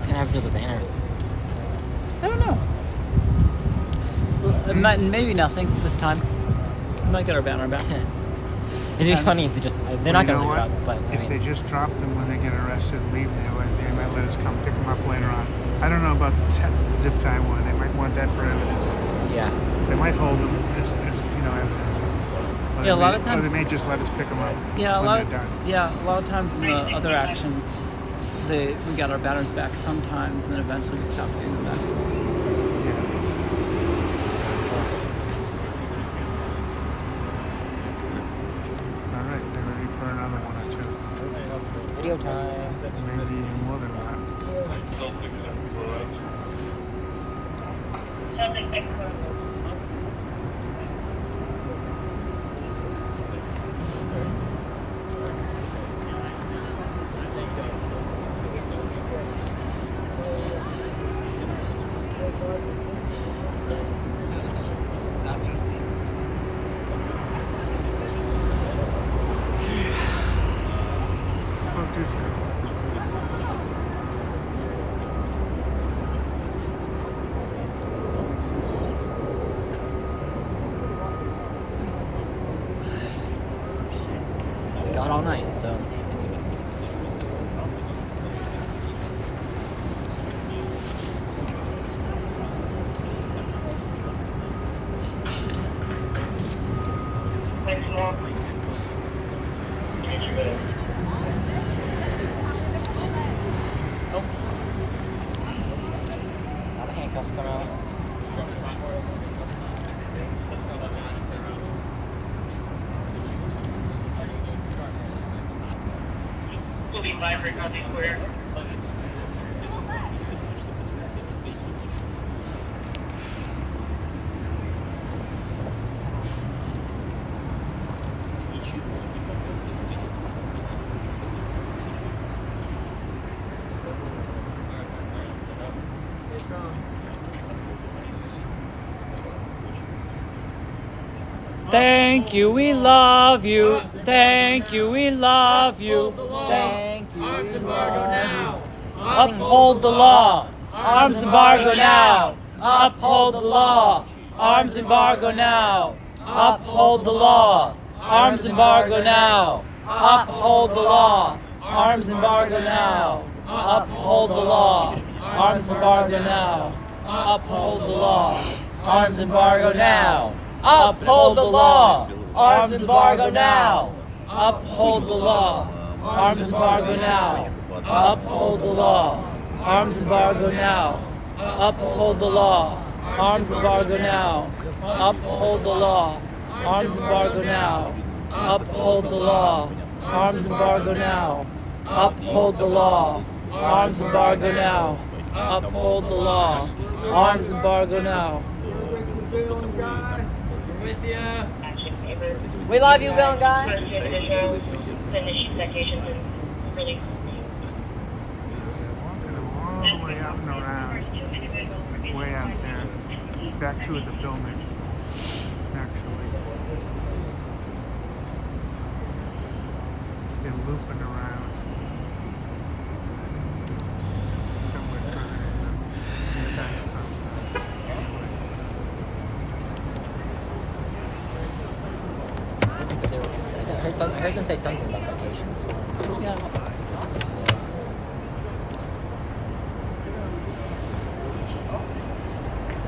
L: what's gonna happen to the banner?
K: I don't know. Well, maybe nothing this time. We might get our banner back.
L: It'd be funny if they're not going to leave it up, but
H: if they just drop them when they get arrested and leave them, they might let us come pick them up later on. I don't know about the zip tie one. They might want that for evidence.
L: Yeah.
H: They might hold them as evidence. But Or
K: Yeah, a
H: they
K: lot
H: may-
K: of times-
H: Or they may just let us pick them up
K: Yeah,
H: when they're done.
K: a lot of times in the other actions, we got our banners back sometimes, and then eventually we stopped getting them back.
H: All right, they're ready for another one or two.
L: Video time.
H: Maybe even more than that. Spoke too soon.
L: We got all night, so. Now the handcuffs come out.
N: Will be live for County Square.
K: Thank you, we love you. Thank you, we love you.
L: Thank you.
O: Arms embargo now.
K: Uphold the law. Arms embargo now. Uphold the law. Arms embargo now. Uphold the law. Arms embargo now. Uphold the law. Arms embargo now. Uphold the law. Arms embargo now. Uphold the law. Arms embargo now. Uphold the law. Arms embargo now. Uphold the law. Arms embargo now. Uphold the law. Arms embargo now. Uphold the law. Arms embargo now. Uphold the law. Arms embargo now. Uphold the law. Arms embargo now. Uphold the law. Arms embargo now. Uphold the law. Arms embargo now.
O: With ya.
L: We love you, Bill Guy.
N: First individual, finish citations and release.
H: All the way out and around. Way out there. Back to the building. Actually. They're looping around. Somewhere inside the complex.
L: They said they were- I heard them say something about citations.
K: Yeah.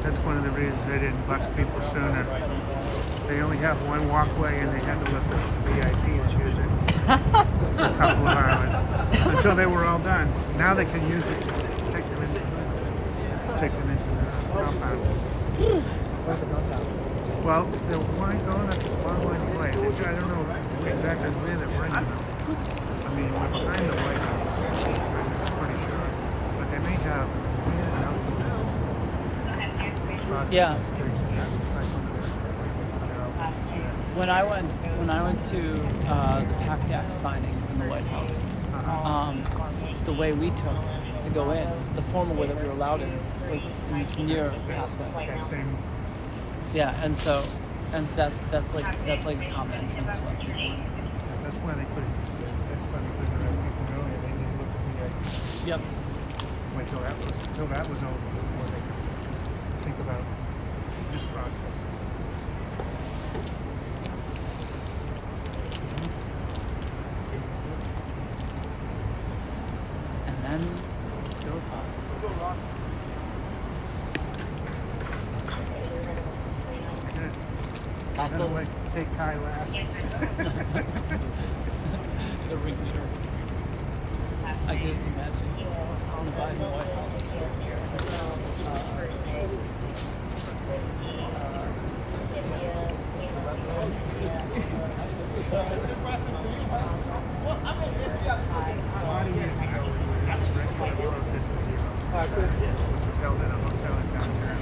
H: That's one of the reasons they didn't bust people sooner. They only have one walkway and they had to let the VIPs use it for a couple of hours until they were all done. Now they can use it to take them into the compound. Well, they're going up this long way. I don't know exactly where they're bringing them. I mean, we're behind the White House, I'm pretty sure. But they may have
K: Yeah. When I went to the PACT Act signing in the White House, the way we took to go in, the formal way that we were allowed in, was in this near pathway. Yeah, and so that's like a common entrance to it.
H: That's why they couldn't let people go there. They didn't look at the
K: Yep.
H: Wait till that was over before they could think about this process.
K: And then go five.
L: Kai
H: I'm
L: still.
H: gonna take Kai last.
K: The ringleader. I can just imagine on the Biden White House.
H: Held in a hotel in downtown.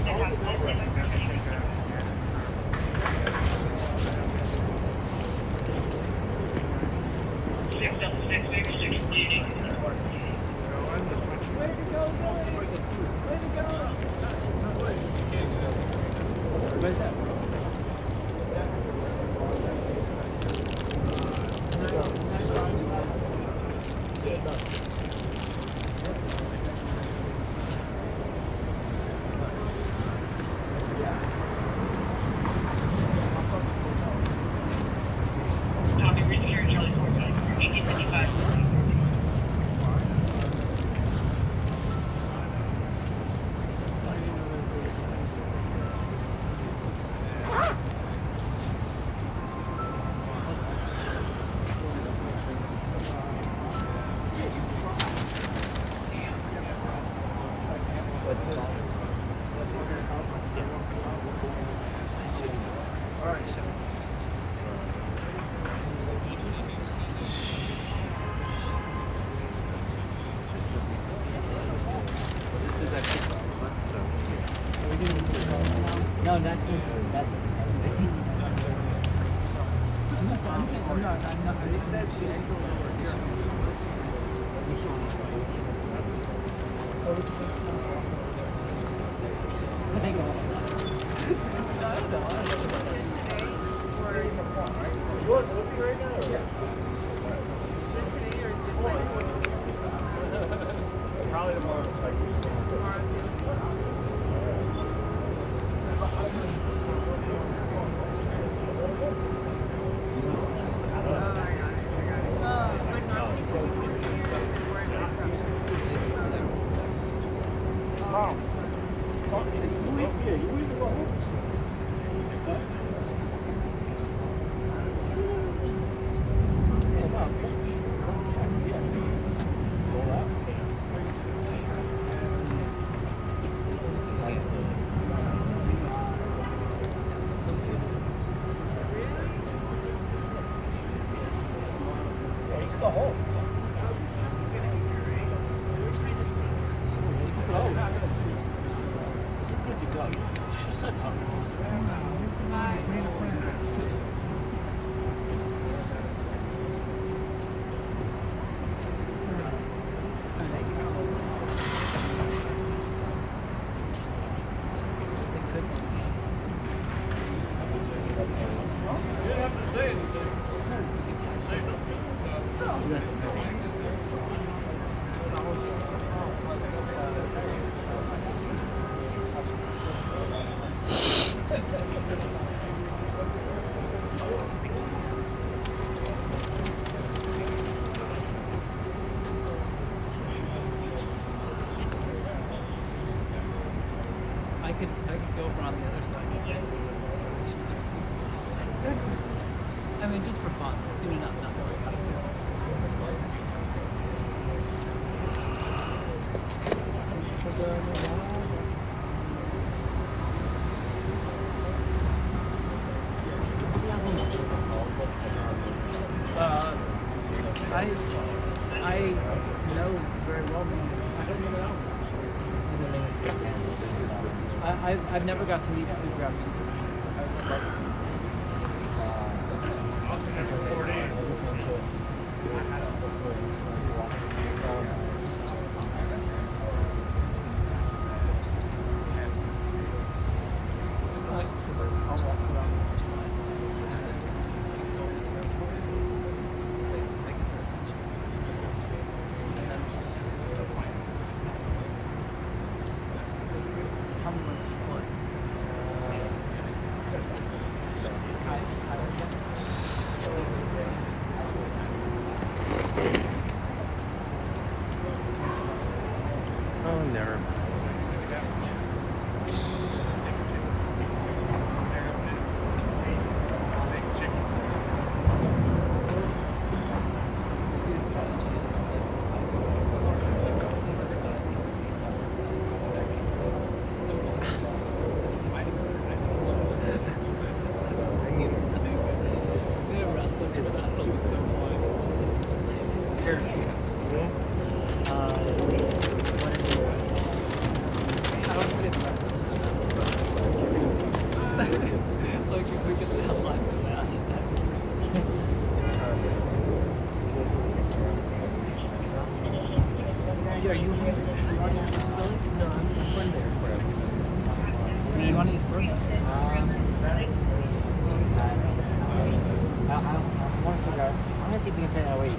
L: No, that's it. That's it.
H: They said she
P: Probably tomorrow.
K: I could go over on the other side. I mean, just for fun. You know, not always have I know very well because I don't know that. I've never got to meet Sue Grab because I would love to.
P: For 4 days.
C: so funny. Here. I don't think it's rest us for that. Like if we get the headline for that. Are you on your first building? No, I'm there. Do you want to eat first?
L: I want to figure out. I want to see if we can figure out a way.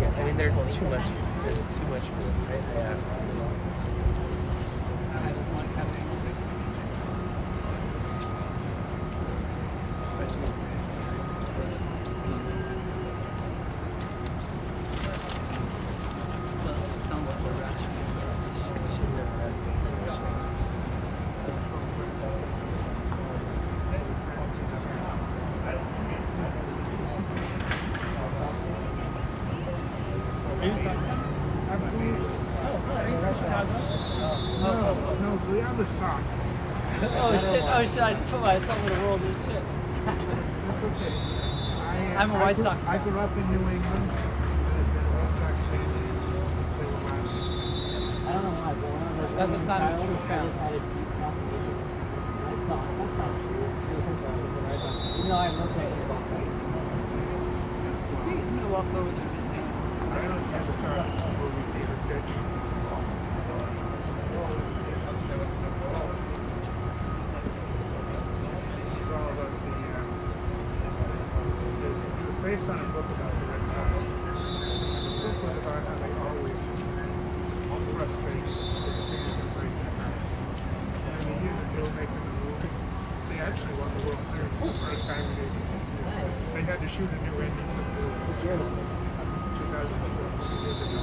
C: Yeah, I mean, there's too much. There's too much food. I asked.
H: No, we are the socks.
C: Oh shit! I just put myself in the world of shit.
H: That's okay.
C: I'm a White Sox
H: I
C: fan.
H: grew up in New England. White Sox fans still around.
L: I don't know why, but one of the
C: That's a sign of a true fan.
L: just had a deep fascination. That sounds weird. Even though I have no connection to Boston.
C: I'm gonna walk over there.
H: I don't have a soccer movie theater pitch. It's all about it's based on a book about the Red Sox. The book was about how they always frustrated the fans and break their hearts. And in the year that they were making the movie, they actually won the World Series for the first time in 80 years. They had to shoot a new ending to the movie. 2004 years ago.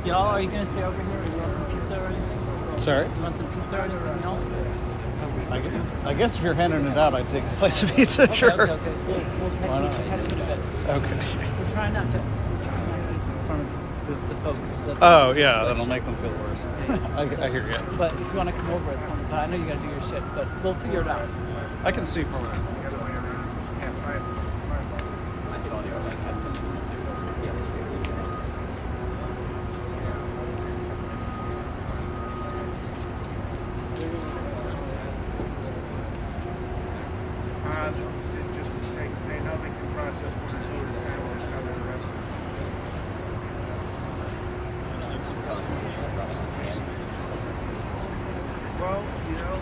C: Y'all, are you gonna stay over here, or you want some pizza or anything?
J: Sorry?
C: You want some pizza or anything, y'all?
J: I guess if you're handing it out, I'd take a slice of pizza, sure.
C: Okay. We'll catch you in a bit.
J: Okay.
C: We're trying not to eat in front of the folks.
J: Oh, yeah, that'll make them feel worse. I hear you.
C: But if you want to come over at some, but I know you gotta do your shit, but we'll figure it out.
J: I can see from it.
C: I saw you.
H: They know they can process 1 or 2 at a time, that's how they're arrested. Well, you know,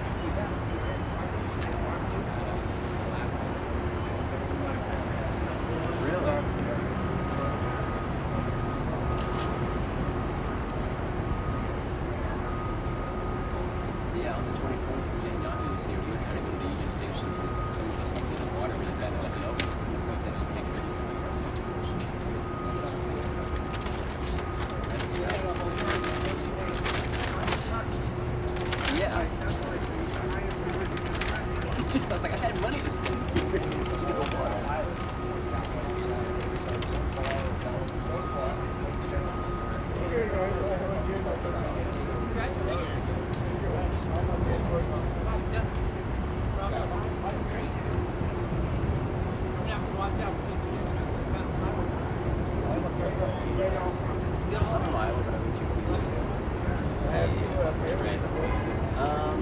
C: Yeah, on the 24th, Netanyahu was here. We were trying to go to the Union Station because some of us don't get water really bad. Like, no, because you can't get rid of Yeah. I was like, I had money to spend.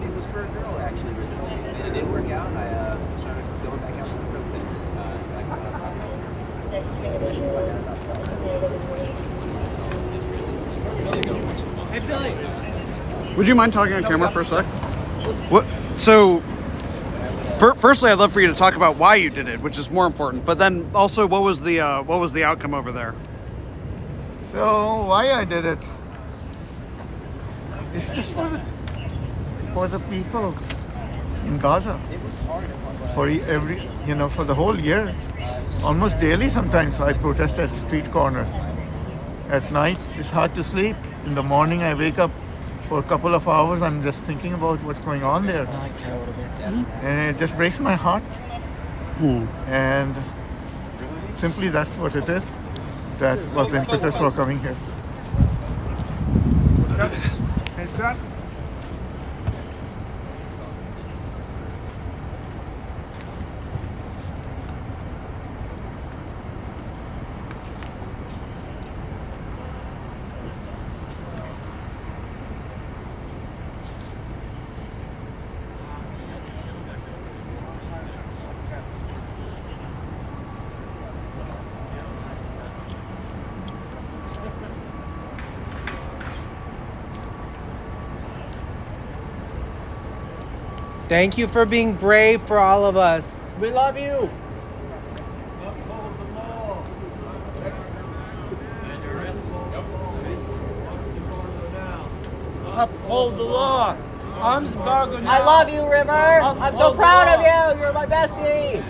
C: It was for a girl, actually, originally. And it didn't work out. I started going back out to the protests.
O: Hey, Billy.
J: Would you mind talking on camera for a sec? What? So, firstly, I'd love for you to talk about why you did it, which is more important. But then also, what was the outcome over there?
R: So why I did it? It's just for the people in Gaza. For every, for the whole year, almost daily. Sometimes I protest at street corners. At night, it's hard to sleep. In the morning, I wake up for a couple of hours. I'm just thinking about what's going on there, and it just breaks my heart. And simply, that's what it is. That was the impetus for coming here.
H: Heads up.
K: Thank you for being brave for all of us.
L: We love you.
O: Uphold the law. Arms embargo now.
L: I love you, River. I'm so proud of you. You're my bestie.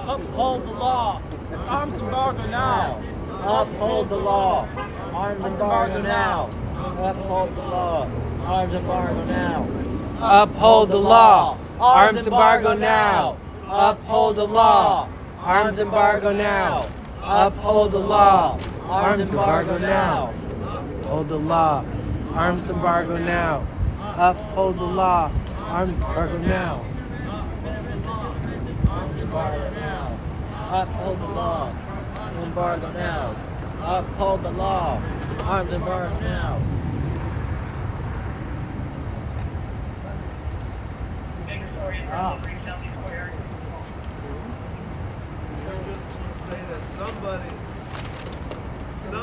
O: Uphold the law. Arms embargo now.
L: Uphold the law. Arms embargo now. Uphold the law. Arms embargo now.
K: Uphold the law. Arms embargo now. Uphold the law. Arms embargo now. Uphold the law. Arms embargo now. Uphold the law. Arms embargo now. Uphold the law. Arms embargo now.
L: Arms embargo now. Uphold the law. Embargo now. Uphold the law. Arms embargo now.
B: Just want to say that somebody, go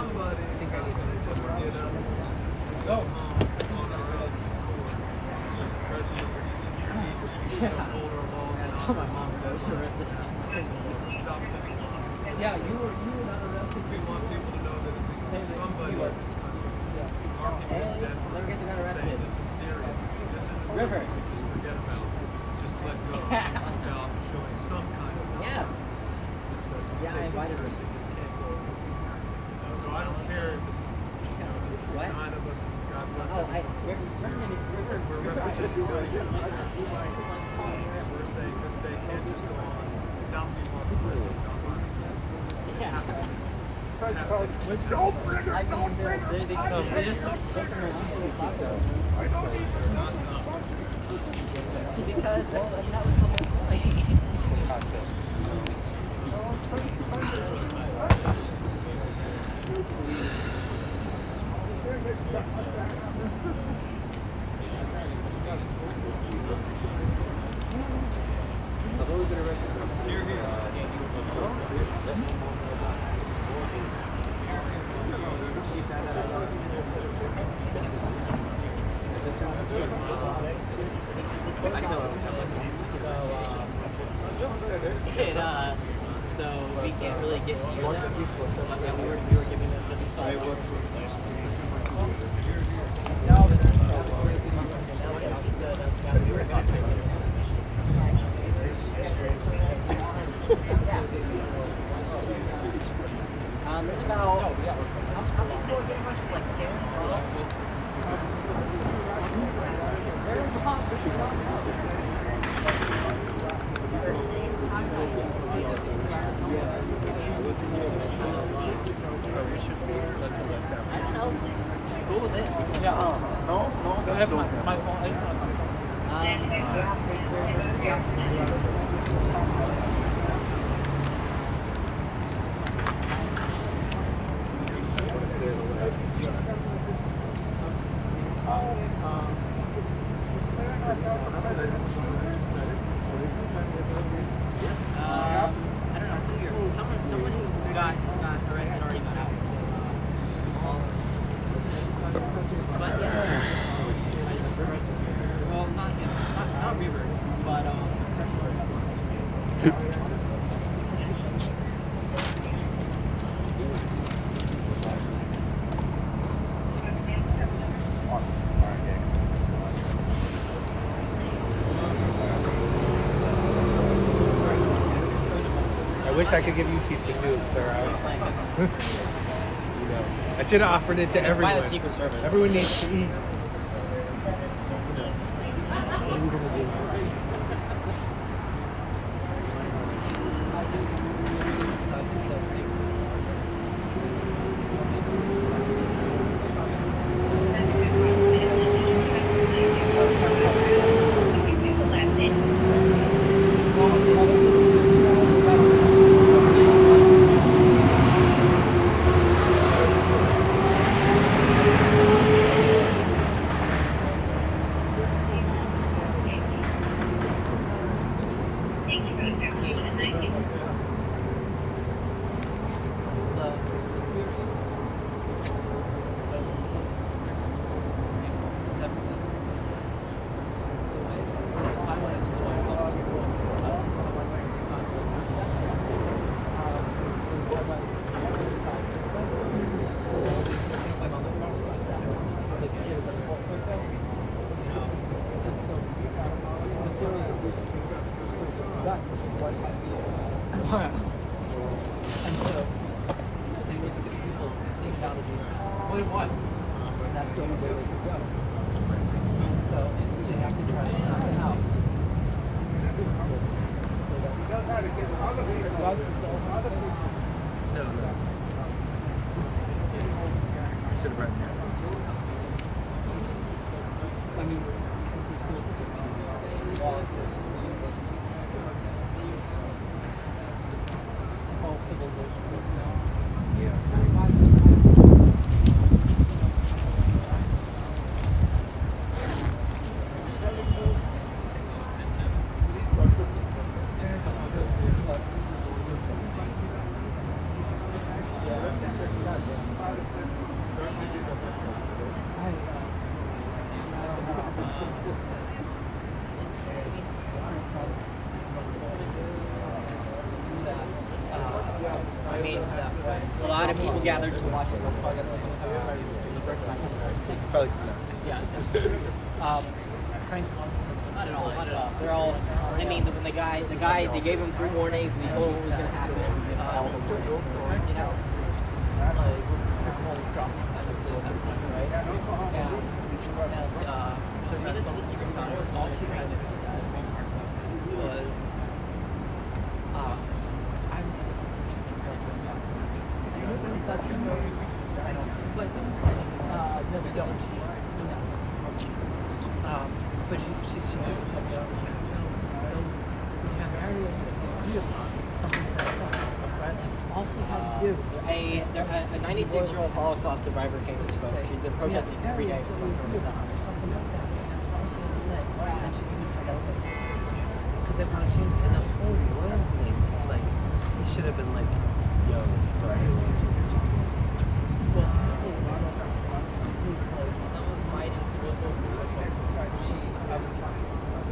B: on our own accord. President, you hold our laws. That's how my mom does.
O: Yeah, you were not arrested.
B: We want people to know that at least somebody in this country, our people stand for saying this is serious. This isn't something we just forget about. Just let go without showing some kind of resistance. This says we take this seriously. This can't go over. So I don't care if this is 9 of us. God bless everybody. We're representing God. We're saying this day can't just go on without people on the prison.
H: Don't bring her! Don't bring her!
L: Because, well, that was the whole point.
C: I
L: can't really get near them. Yeah, we were giving them the side. Now this is there's about, how many people are getting arrested? Like 10? I don't know. Just go with it.
O: Yeah. No. I have my phone.
L: I don't know who you're. Someone who got arrested already got out. But yeah. Well, not River, but
S: I wish I could give you pizza too, sir. I should have offered it to everyone.
L: By the Secret Service.
S: Everyone needs to eat.
L: That's the only way we could go. So they have to try to knock it out.
S: No. Should have read that.
L: I mean, this is so disobedience. All civil motions now. I mean, a lot of people gathered to watch it.
S: Probably.
L: Yeah. Frank Watson. Not at all. Not at all. They're all. I mean, when the guy, they gave him 3 warnings. We told him what was going to happen. You know, like Rick dropped legislation at point, right? And so the Secret Service, all she kind of said was, I'm the first president. I don't like them. No, we don't. But she noticed that we have areas that we agree upon, something to that effect, right? And all she had to do. A 96-year-old Holocaust survivor came and spoke. She'd been protesting every day. Or something like that. That's all she had to say. And she couldn't find out because they want to change. And the whole world thing, it's like, it should have been like, yo, don't do it. Just, well, he's like, someone might have to look over. I was talking to someone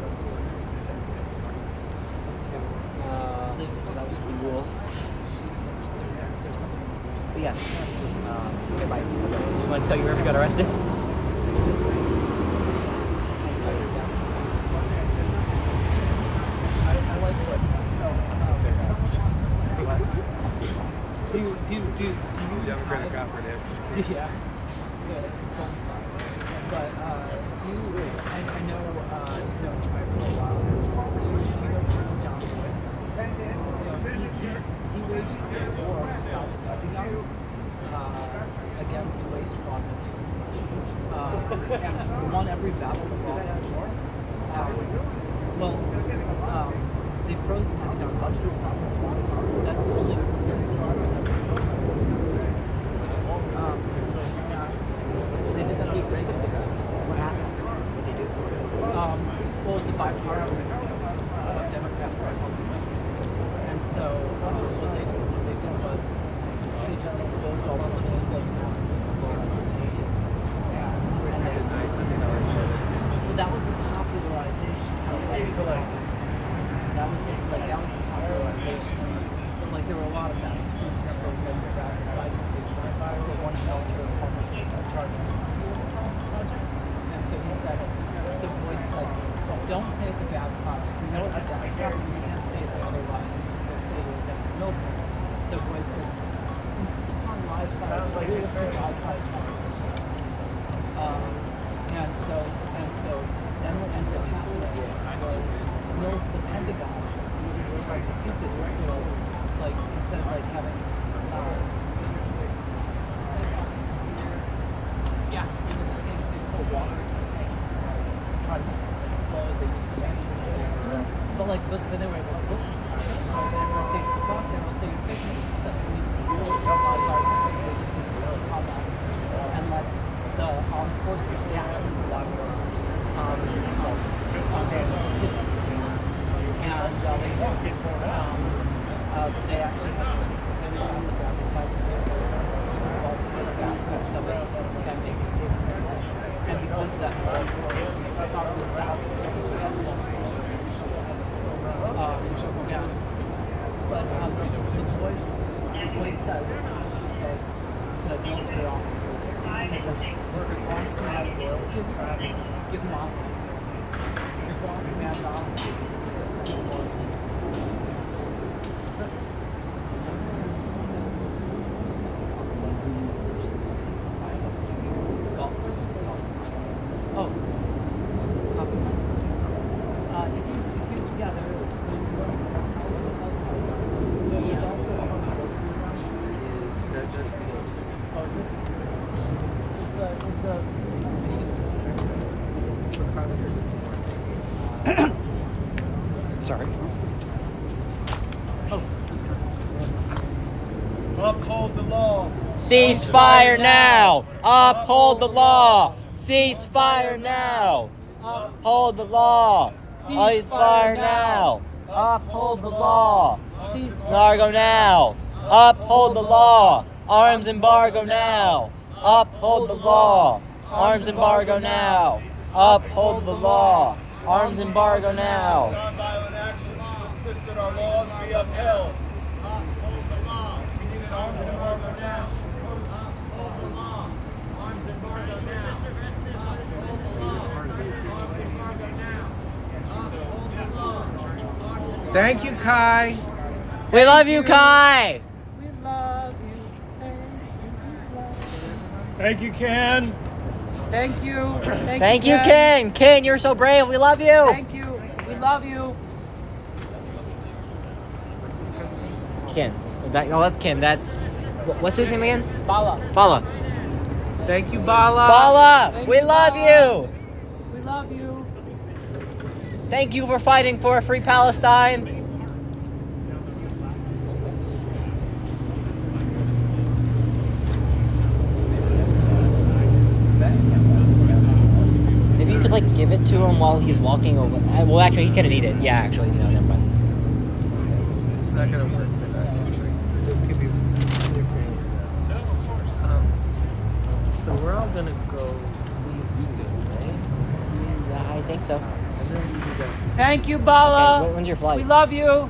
L: so that was cool. So you ever got arrested?
O: Do you
S: Democratic operatives.
O: Yeah. But do you? I know. For a while. Do you know John Boyd? He waged a war in South Sudan against waste, fraud, and abuse. And won every battle and lost the war. They froze the in our budget. That's the only progress that was frozen. They did that under Reagan. What happened? What did they do? Well, it's a bipartisan Democrats and Republicans. And so what they did was they just exposed all of them just like Canadians. And they so that was the popularization of that was the popularization. But like there were a lot of battles. For example, the one shelter charges project. And so he said, so Boyd said, don't say it's a bad cause. We know it's a bad cause. You can't say that otherwise. They'll say you're against the military. So Boyd said, insist upon live fire, realistic live fire testing. And so then what ended up happening was the Pentagon tried to defeat this regular, like instead of like having gasoline in the tanks, they pour water into the tanks, try to explode. They use but they were able to do it. They never staged the cost. They never staged fake successfully. They just insisted on that and let the armed forces adapt to themselves. And they actually resigned the ground to fight all the sorts of aspects of it and make it safer. And because that probably the Boyd said to the military officers, he said, look, if Boston has loyalty, give him honesty. If Boston has honesty, send him loyalty.
L: Sorry.
B: Uphold the law.
K: Cease fire now! Uphold the law! Cease fire now! Uphold the law! Cease fire now! Uphold the law! Cease embargo now! Uphold the law! Arms embargo now! Uphold the law! Arms embargo now! Uphold the law! Arms embargo now!
B: Nonviolent action should insist that our laws be upheld. Uphold the law. We need an arms embargo now. Uphold the law. Arms embargo now. Uphold the law. Arms embargo now. Uphold the law.
S: Thank you, Kai.
K: We love you, Kai!
O: We love you.
P: Thank you, Ken.
O: Thank you.
K: Thank you, Ken! Ken, you're so brave. We love you!
O: Thank you. We love you.
L: Ken. That's Ken. That's what's his name again?
O: Bala.
L: Bala.
S: Thank you, Bala.
K: Bala, we love you!
O: We love you.
K: Thank you for fighting for a free Palestine.
L: Maybe you could like give it to him while he's walking over. Well, actually, he couldn't eat it. Yeah, actually, no, never mind.
S: It's not gonna work, but it could be different. So we're all gonna go leave soon, right?
L: Yeah, I think so.
S: And then we do that.
O: Thank you, Bala.
L: Okay, when's your flight?
O: We love you.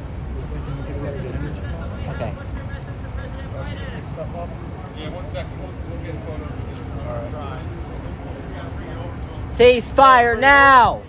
L: Okay.
P: Yeah, 1 second. We'll get photos.
L: Ceasefire now!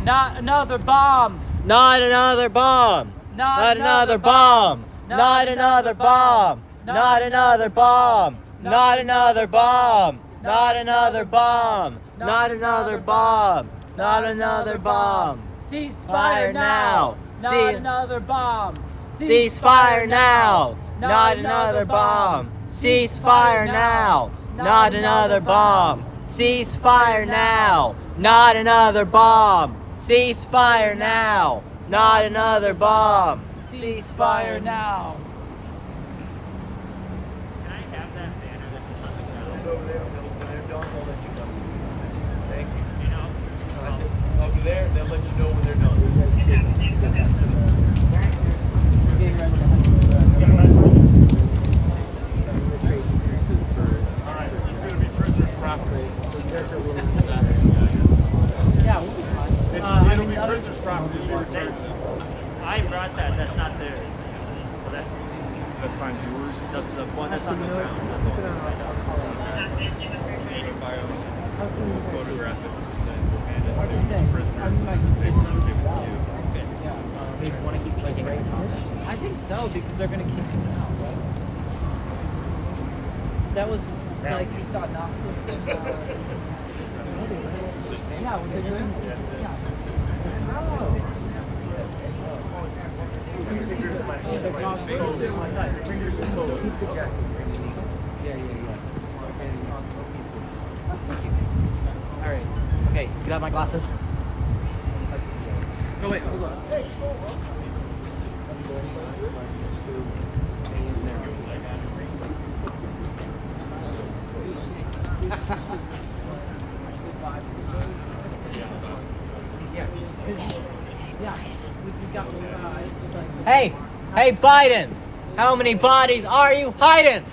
K: Not another bomb!
L: Not another bomb! Not another bomb! Not another bomb! Not another bomb! Not another bomb! Not another bomb! Not another bomb! Not another bomb!
K: Ceasefire now! Not another bomb!
L: Ceasefire now! Not another bomb! Ceasefire now! Not another bomb! Ceasefire now! Not another bomb! Ceasefire now! Not another bomb!
K: Ceasefire now!
B: Over there, they'll let you know when they're done.
P: Alright, it's going to be prisoner's property.
G: Yeah, we'll be fine.
P: It'll be prisoner's property.
G: I brought that. That's not theirs. So
P: That sign's yours?
G: the one that's on the ground.
P: Photograph it, and then we'll hand it to the prisoner. They will give it to you.
L: They want to keep playing right now.
K: I think so, because they're gonna keep him out, right? That was like you saw Nasser. Yeah, when they're doing
L: Alright. Okay, get out my glasses.
K: Oh wait, hold on.
L: Hey! Hey, Biden! How many bodies are you hiding?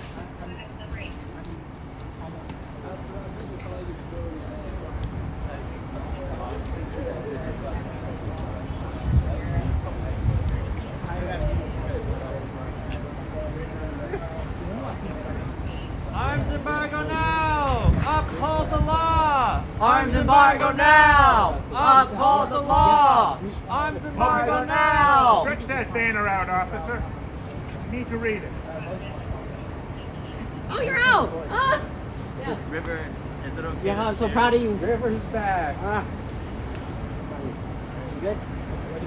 O: Arms embargo now! Uphold the law!
L: Arms embargo now! Uphold the law!
O: Arms embargo now!
H: Stretch that banner out, officer. You need to read it.
L: Oh, you're out! Ah!
O: River, is it okay?
L: Yeah, I'm so proud of you.
S: River's back.
L: You good?